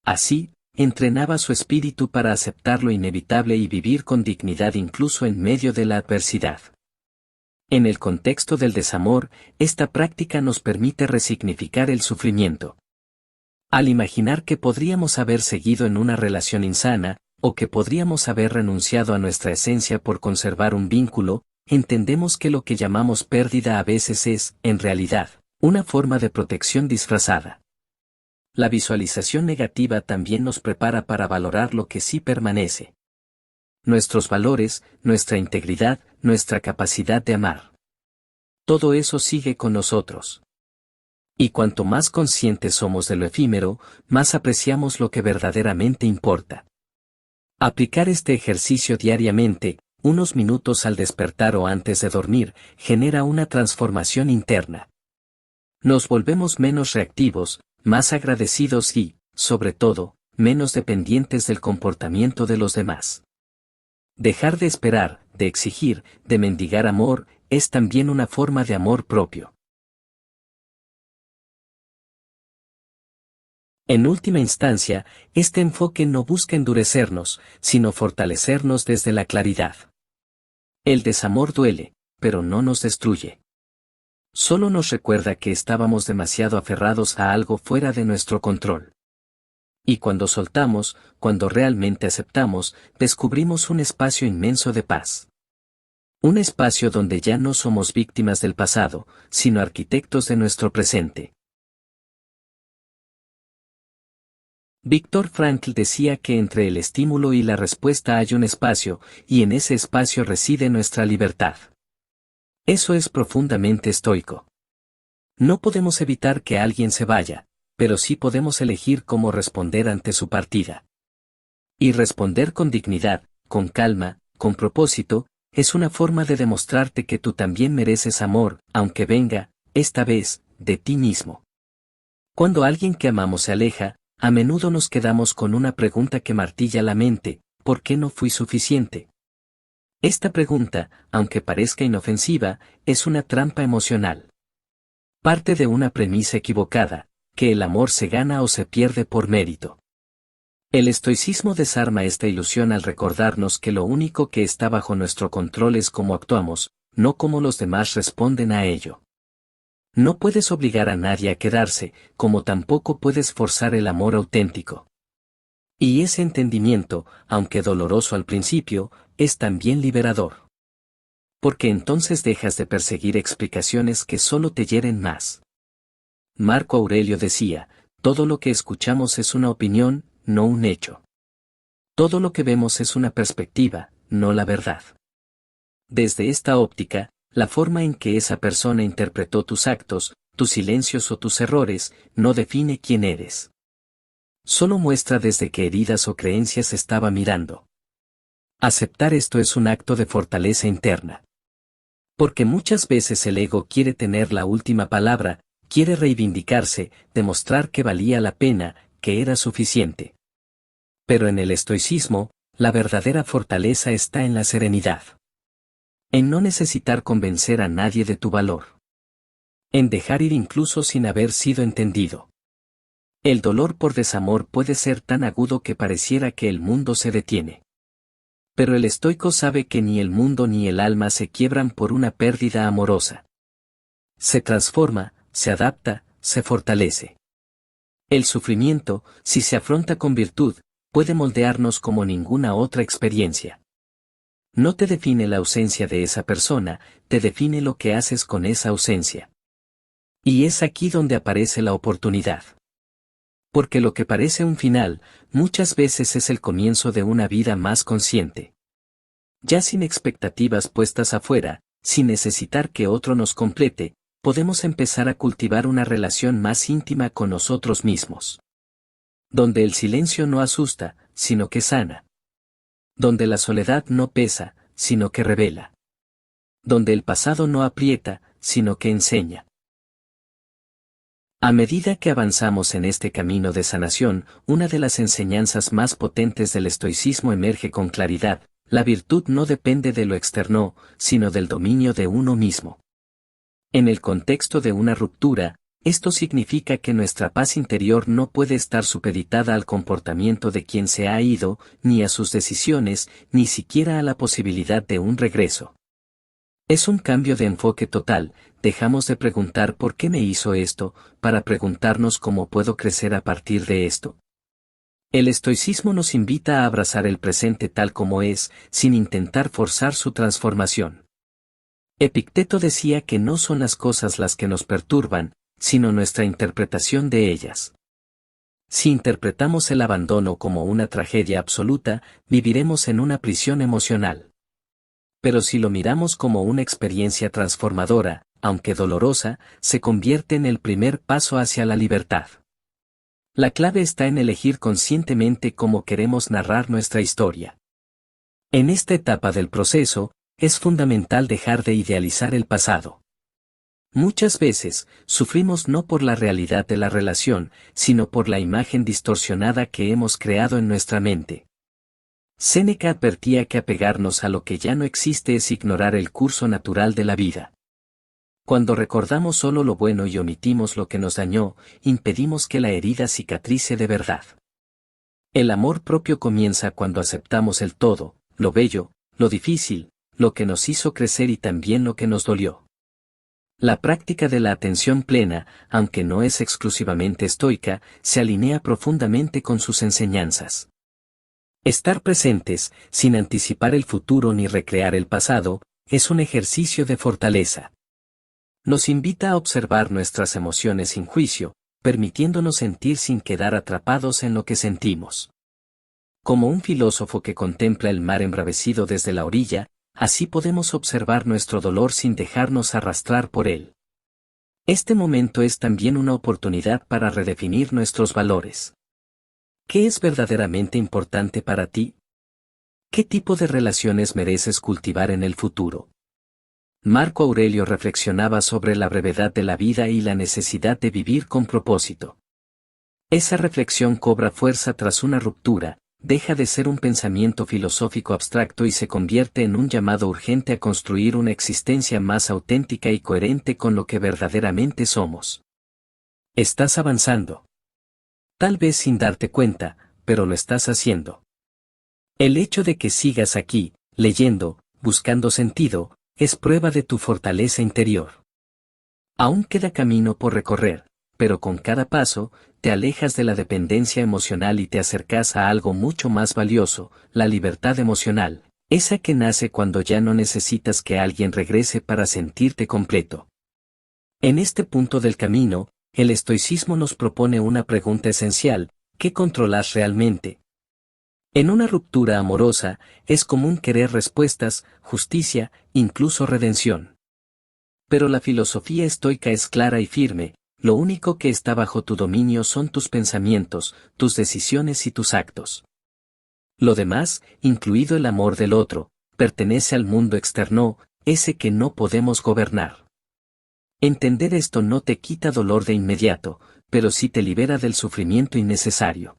Así, entrenaba su espíritu para aceptar lo inevitable y vivir con dignidad incluso en medio de la adversidad. En el contexto del desamor, esta práctica nos permite resignificar el sufrimiento. Al imaginar que podríamos haber seguido en una relación insana, o que podríamos haber renunciado a nuestra esencia por conservar un vínculo, entendemos que lo que llamamos pérdida a veces es, en realidad, una forma de protección disfrazada. La visualización negativa también nos prepara para valorar lo que sí permanece. Nuestros valores, nuestra integridad, nuestra capacidad de amar. Todo eso sigue con nosotros. Y cuanto más conscientes somos de lo efímero, más apreciamos lo que verdaderamente importa. Aplicar este ejercicio diariamente, unos minutos al despertar o antes de dormir, genera una transformación interna. Nos volvemos menos reactivos, más agradecidos y, sobre todo, menos dependientes del comportamiento de los demás. Dejar de esperar, de exigir, de mendigar amor, es también una forma de amor propio. En última instancia, este enfoque no busca endurecernos, sino fortalecernos desde la claridad. El desamor duele, pero no nos destruye. Solo nos recuerda que estábamos demasiado aferrados a algo fuera de nuestro control. Y cuando soltamos, cuando realmente aceptamos, descubrimos un espacio inmenso de paz. Un espacio donde ya no somos víctimas del pasado, sino arquitectos de nuestro presente. Viktor Frankl decía que entre el estímulo y la respuesta hay un espacio, y en ese espacio reside nuestra libertad. Eso es profundamente estoico. No podemos evitar que alguien se vaya, pero sí podemos elegir cómo responder ante su partida. Y responder con dignidad, con calma, con propósito, es una forma de demostrarte que tú también mereces amor, aunque venga, esta vez, de ti mismo. Cuando alguien que amamos se aleja, a menudo nos quedamos con una pregunta que martilla la mente: ¿por qué no fui suficiente? Esta pregunta, aunque parezca inofensiva, es una trampa emocional. Parte de una premisa equivocada, que el amor se gana o se pierde por mérito. El estoicismo desarma esta ilusión al recordarnos que lo único que está bajo nuestro control es cómo actuamos, no cómo los demás responden a ello. No puedes obligar a nadie a quedarse, como tampoco puedes forzar el amor auténtico. Y ese entendimiento, aunque doloroso al principio, es también liberador. Porque entonces dejas de perseguir explicaciones que solo te hieren más. Marco Aurelio decía: todo lo que escuchamos es una opinión, no un hecho. Todo lo que vemos es una perspectiva, no la verdad. Desde esta óptica, la forma en que esa persona interpretó tus actos, tus silencios o tus errores, no define quién eres. Solo muestra desde qué heridas o creencias estaba mirando. Aceptar esto es un acto de fortaleza interna. Porque muchas veces el ego quiere tener la última palabra, quiere reivindicarse, demostrar que valía la pena, que era suficiente. Pero en el estoicismo, la verdadera fortaleza está en la serenidad. En no necesitar convencer a nadie de tu valor. En dejar ir incluso sin haber sido entendido. El dolor por desamor puede ser tan agudo que pareciera que el mundo se detiene. Pero el estoico sabe que ni el mundo ni el alma se quiebran por una pérdida amorosa. Se transforma, se adapta, se fortalece. El sufrimiento, si se afronta con virtud, puede moldearnos como ninguna otra experiencia. No te define la ausencia de esa persona, te define lo que haces con esa ausencia. Y es aquí donde aparece la oportunidad. Porque lo que parece un final, muchas veces es el comienzo de una vida más consciente. Ya sin expectativas puestas afuera, sin necesitar que otro nos complete, podemos empezar a cultivar una relación más íntima con nosotros mismos. Donde el silencio no asusta, sino que sana. Donde la soledad no pesa, sino que revela. Donde el pasado no aprieta, sino que enseña. A medida que avanzamos en este camino de sanación, una de las enseñanzas más potentes del estoicismo emerge con claridad: la virtud no depende de lo externo, sino del dominio de uno mismo. En el contexto de una ruptura, esto significa que nuestra paz interior no puede estar supeditada al comportamiento de quien se ha ido, ni a sus decisiones, ni siquiera a la posibilidad de un regreso. Es un cambio de enfoque total. Dejamos de preguntar ¿por qué me hizo esto?, para preguntarnos ¿cómo puedo crecer a partir de esto? El estoicismo nos invita a abrazar el presente tal como es, sin intentar forzar su transformación. Epicteto decía que no son las cosas las que nos perturban, sino nuestra interpretación de ellas. Si interpretamos el abandono como una tragedia absoluta, viviremos en una prisión emocional. Pero si lo miramos como una experiencia transformadora, aunque dolorosa, se convierte en el primer paso hacia la libertad. La clave está en elegir conscientemente cómo queremos narrar nuestra historia. En esta etapa del proceso, es fundamental dejar de idealizar el pasado. Muchas veces, sufrimos no por la realidad de la relación, sino por la imagen distorsionada que hemos creado en nuestra mente. Séneca advertía que apegarnos a lo que ya no existe es ignorar el curso natural de la vida. Cuando recordamos solo lo bueno y omitimos lo que nos dañó, impedimos que la herida cicatrice de verdad. El amor propio comienza cuando aceptamos el todo, lo bello, lo difícil, lo que nos hizo crecer y también lo que nos dolió. La práctica de la atención plena, aunque no es exclusivamente estoica, se alinea profundamente con sus enseñanzas. Estar presentes, sin anticipar el futuro ni recrear el pasado, es un ejercicio de fortaleza. Nos invita a observar nuestras emociones sin juicio, permitiéndonos sentir sin quedar atrapados en lo que sentimos. Como un filósofo que contempla el mar embravecido desde la orilla, así podemos observar nuestro dolor sin dejarnos arrastrar por él. Este momento es también una oportunidad para redefinir nuestros valores. ¿Qué es verdaderamente importante para ti? ¿Qué tipo de relaciones mereces cultivar en el futuro? Marco Aurelio reflexionaba sobre la brevedad de la vida y la necesidad de vivir con propósito. Esa reflexión cobra fuerza tras una ruptura, deja de ser un pensamiento filosófico abstracto y se convierte en un llamado urgente a construir una existencia más auténtica y coherente con lo que verdaderamente somos. Estás avanzando. Tal vez sin darte cuenta, pero lo estás haciendo. El hecho de que sigas aquí, leyendo, buscando sentido, es prueba de tu fortaleza interior. Aún queda camino por recorrer, pero con cada paso, te alejas de la dependencia emocional y te acercas a algo mucho más valioso, la libertad emocional, esa que nace cuando ya no necesitas que alguien regrese para sentirte completo. En este punto del camino, el estoicismo nos propone una pregunta esencial: ¿qué controlas realmente? En una ruptura amorosa, es común querer respuestas, justicia, incluso redención. Pero la filosofía estoica es clara y firme: lo único que está bajo tu dominio son tus pensamientos, tus decisiones y tus actos. Lo demás, incluido el amor del otro, pertenece al mundo externo, ese que no podemos gobernar. Entender esto no te quita dolor de inmediato, pero sí te libera del sufrimiento innecesario.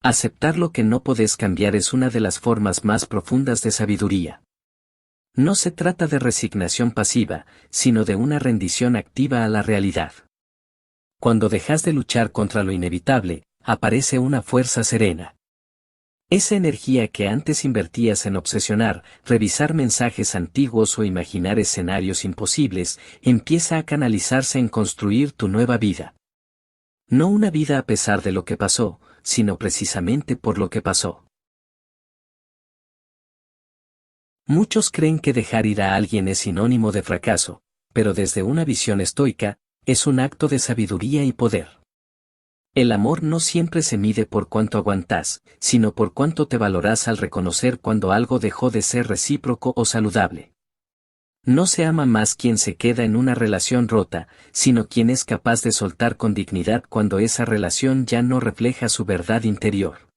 Aceptar lo que no podés cambiar es una de las formas más profundas de sabiduría. No se trata de resignación pasiva, sino de una rendición activa a la realidad. Cuando dejas de luchar contra lo inevitable, aparece una fuerza serena. Esa energía que antes invertías en obsesionar, revisar mensajes antiguos o imaginar escenarios imposibles, empieza a canalizarse en construir tu nueva vida. No una vida a pesar de lo que pasó, sino precisamente por lo que pasó. Muchos creen que dejar ir a alguien es sinónimo de fracaso, pero desde una visión estoica, es un acto de sabiduría y poder. El amor no siempre se mide por cuánto aguantás, sino por cuánto te valorás al reconocer cuando algo dejó de ser recíproco o saludable. No se ama más quien se queda en una relación rota, sino quien es capaz de soltar con dignidad cuando esa relación ya no refleja su verdad interior.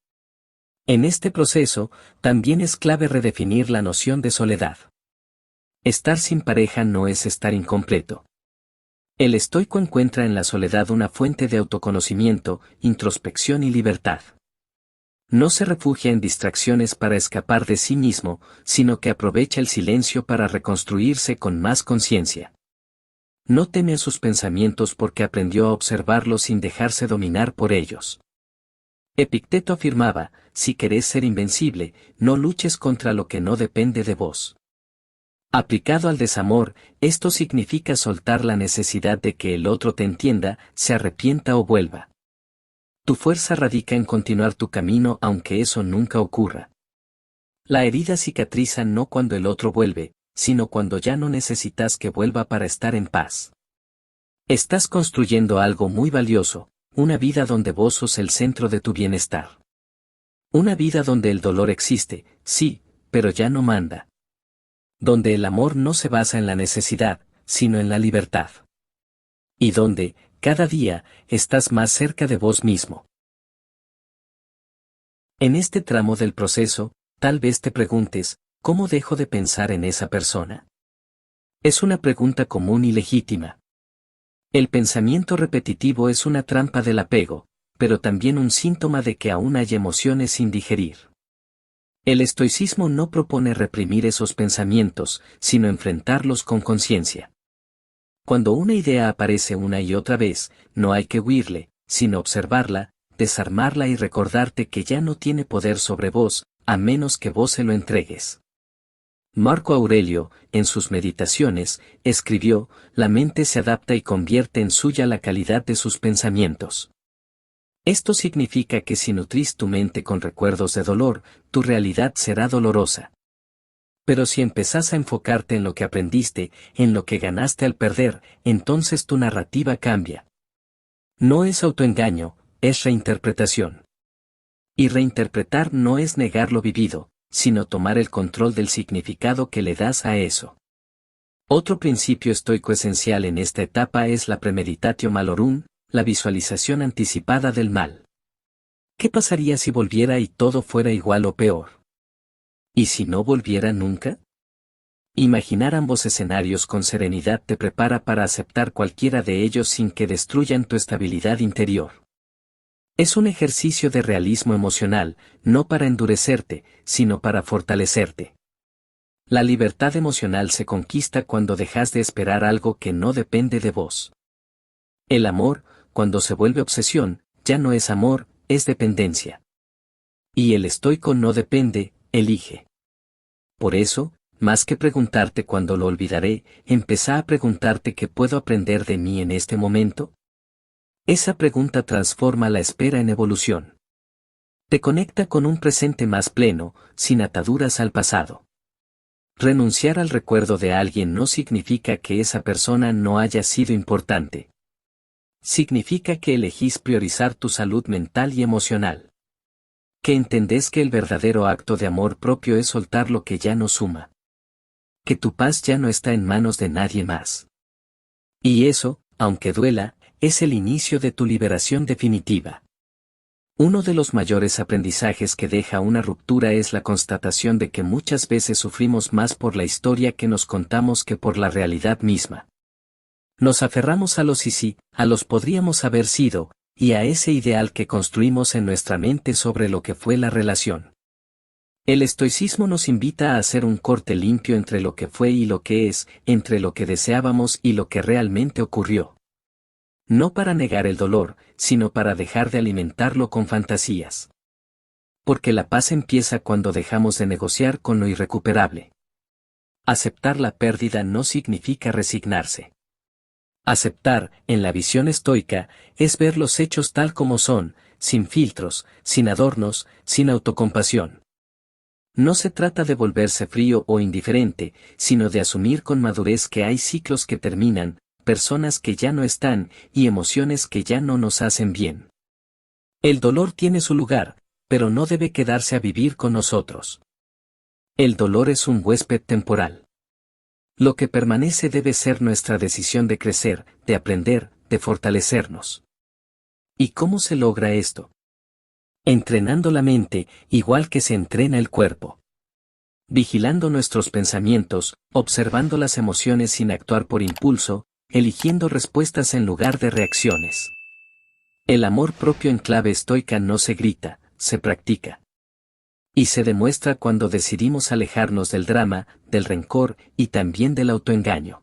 En este proceso, también es clave redefinir la noción de soledad. Estar sin pareja no es estar incompleto. El estoico encuentra en la soledad una fuente de autoconocimiento, introspección y libertad. No se refugia en distracciones para escapar de sí mismo, sino que aprovecha el silencio para reconstruirse con más conciencia. No teme a sus pensamientos porque aprendió a observarlos sin dejarse dominar por ellos. Epicteto afirmaba, si querés ser invencible, no luches contra lo que no depende de vos. Aplicado al desamor, esto significa soltar la necesidad de que el otro te entienda, se arrepienta o vuelva. Tu fuerza radica en continuar tu camino aunque eso nunca ocurra. La herida cicatriza no cuando el otro vuelve, sino cuando ya no necesitas que vuelva para estar en paz. Estás construyendo algo muy valioso, una vida donde vos sos el centro de tu bienestar. Una vida donde el dolor existe, sí, pero ya no manda. Donde el amor no se basa en la necesidad, sino en la libertad. Y donde, cada día, estás más cerca de vos mismo. En este tramo del proceso, tal vez te preguntes, ¿cómo dejo de pensar en esa persona? Es una pregunta común y legítima. El pensamiento repetitivo es una trampa del apego, pero también un síntoma de que aún hay emociones sin digerir. El estoicismo no propone reprimir esos pensamientos, sino enfrentarlos con conciencia. Cuando una idea aparece una y otra vez, no hay que huirle, sino observarla, desarmarla y recordarte que ya no tiene poder sobre vos, a menos que vos se lo entregues. Marco Aurelio, en sus Meditaciones, escribió, la mente se adapta y convierte en suya la calidad de sus pensamientos. Esto significa que si nutrís tu mente con recuerdos de dolor, tu realidad será dolorosa. Pero si empezás a enfocarte en lo que aprendiste, en lo que ganaste al perder, entonces tu narrativa cambia. No es autoengaño, es reinterpretación. Y reinterpretar no es negar lo vivido, sino tomar el control del significado que le das a eso. Otro principio estoico esencial en esta etapa es la premeditatio malorum, la visualización anticipada del mal. ¿Qué pasaría si volviera y todo fuera igual o peor? ¿Y si no volviera nunca? Imaginar ambos escenarios con serenidad te prepara para aceptar cualquiera de ellos sin que destruyan tu estabilidad interior. Es un ejercicio de realismo emocional, no para endurecerte, sino para fortalecerte. La libertad emocional se conquista cuando dejas de esperar algo que no depende de vos. El amor, cuando se vuelve obsesión, ya no es amor, es dependencia. Y el estoico no depende, elige. Por eso, más que preguntarte cuándo lo olvidaré, empezá a preguntarte qué puedo aprender de mí en este momento. Esa pregunta transforma la espera en evolución. Te conecta con un presente más pleno, sin ataduras al pasado. Renunciar al recuerdo de alguien no significa que esa persona no haya sido importante. Significa que elegís priorizar tu salud mental y emocional. Que entendés que el verdadero acto de amor propio es soltar lo que ya no suma. Que tu paz ya no está en manos de nadie más. Y eso, aunque duela, es el inicio de tu liberación definitiva. Uno de los mayores aprendizajes que deja una ruptura es la constatación de que muchas veces sufrimos más por la historia que nos contamos que por la realidad misma. Nos aferramos a los y sí, a los podríamos haber sido, y a ese ideal que construimos en nuestra mente sobre lo que fue la relación. El estoicismo nos invita a hacer un corte limpio entre lo que fue y lo que es, entre lo que deseábamos y lo que realmente ocurrió. No para negar el dolor, sino para dejar de alimentarlo con fantasías. Porque la paz empieza cuando dejamos de negociar con lo irrecuperable. Aceptar la pérdida no significa resignarse. Aceptar, en la visión estoica, es ver los hechos tal como son, sin filtros, sin adornos, sin autocompasión. No se trata de volverse frío o indiferente, sino de asumir con madurez que hay ciclos que terminan, personas que ya no están, y emociones que ya no nos hacen bien. El dolor tiene su lugar, pero no debe quedarse a vivir con nosotros. El dolor es un huésped temporal. Lo que permanece debe ser nuestra decisión de crecer, de aprender, de fortalecernos. ¿Y cómo se logra esto? Entrenando la mente, igual que se entrena el cuerpo. Vigilando nuestros pensamientos, observando las emociones sin actuar por impulso, eligiendo respuestas en lugar de reacciones. El amor propio en clave estoica no se grita, se practica. Y se demuestra cuando decidimos alejarnos del drama, del rencor y también del autoengaño.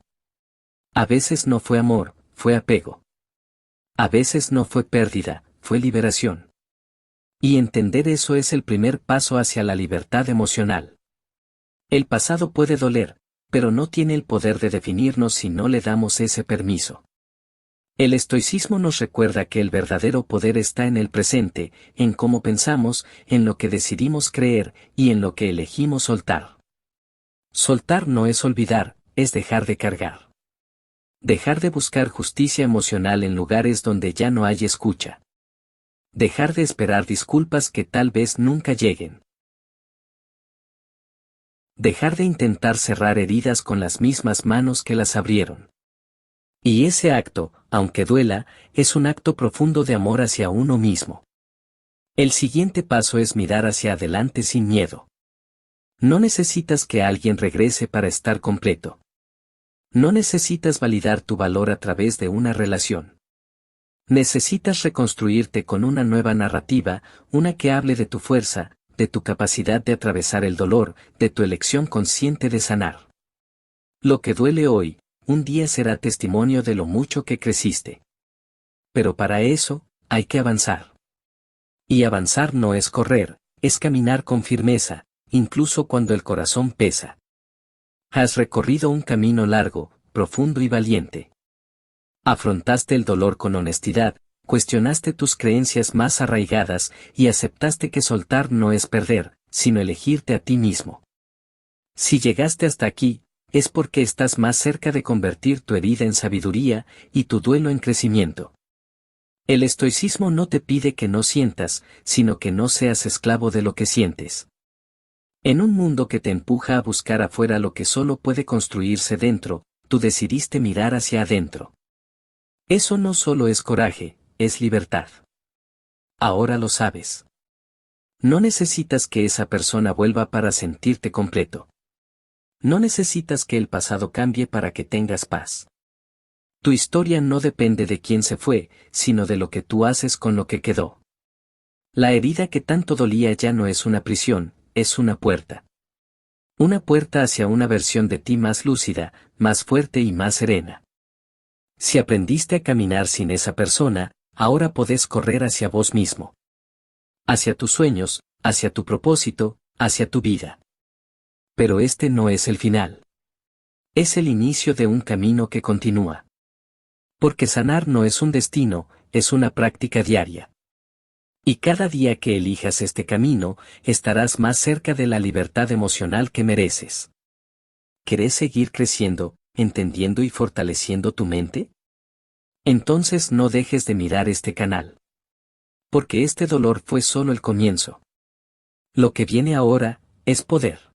A veces no fue amor, fue apego. A veces no fue pérdida, fue liberación. Y entender eso es el primer paso hacia la libertad emocional. El pasado puede doler, pero no tiene el poder de definirnos si no le damos ese permiso. El estoicismo nos recuerda que el verdadero poder está en el presente, en cómo pensamos, en lo que decidimos creer y en lo que elegimos soltar. Soltar no es olvidar, es dejar de cargar. Dejar de buscar justicia emocional en lugares donde ya no hay escucha. Dejar de esperar disculpas que tal vez nunca lleguen. Dejar de intentar cerrar heridas con las mismas manos que las abrieron. Y ese acto, aunque duela, es un acto profundo de amor hacia uno mismo. El siguiente paso es mirar hacia adelante sin miedo. No necesitas que alguien regrese para estar completo. No necesitas validar tu valor a través de una relación. Necesitas reconstruirte con una nueva narrativa, una que hable de tu fuerza, de tu capacidad de atravesar el dolor, de tu elección consciente de sanar. Lo que duele hoy, un día será testimonio de lo mucho que creciste. Pero para eso, hay que avanzar. Y avanzar no es correr, es caminar con firmeza, incluso cuando el corazón pesa. Has recorrido un camino largo, profundo y valiente. Afrontaste el dolor con honestidad, cuestionaste tus creencias más arraigadas y aceptaste que soltar no es perder, sino elegirte a ti mismo. Si llegaste hasta aquí, es porque estás más cerca de convertir tu herida en sabiduría y tu duelo en crecimiento. El estoicismo no te pide que no sientas, sino que no seas esclavo de lo que sientes. En un mundo que te empuja a buscar afuera lo que solo puede construirse dentro, tú decidiste mirar hacia adentro. Eso no solo es coraje, es libertad. Ahora lo sabes. No necesitas que esa persona vuelva para sentirte completo. No necesitas que el pasado cambie para que tengas paz. Tu historia no depende de quién se fue, sino de lo que tú haces con lo que quedó. La herida que tanto dolía ya no es una prisión, es una puerta. Una puerta hacia una versión de ti más lúcida, más fuerte y más serena. Si aprendiste a caminar sin esa persona, ahora podés correr hacia vos mismo. Hacia tus sueños, hacia tu propósito, hacia tu vida. Pero este no es el final. Es el inicio de un camino que continúa. Porque sanar no es un destino, es una práctica diaria. Y cada día que elijas este camino, estarás más cerca de la libertad emocional que mereces. ¿Querés seguir creciendo, entendiendo y fortaleciendo tu mente? Entonces no dejes de mirar este canal. Porque este dolor fue solo el comienzo. Lo que viene ahora, es poder.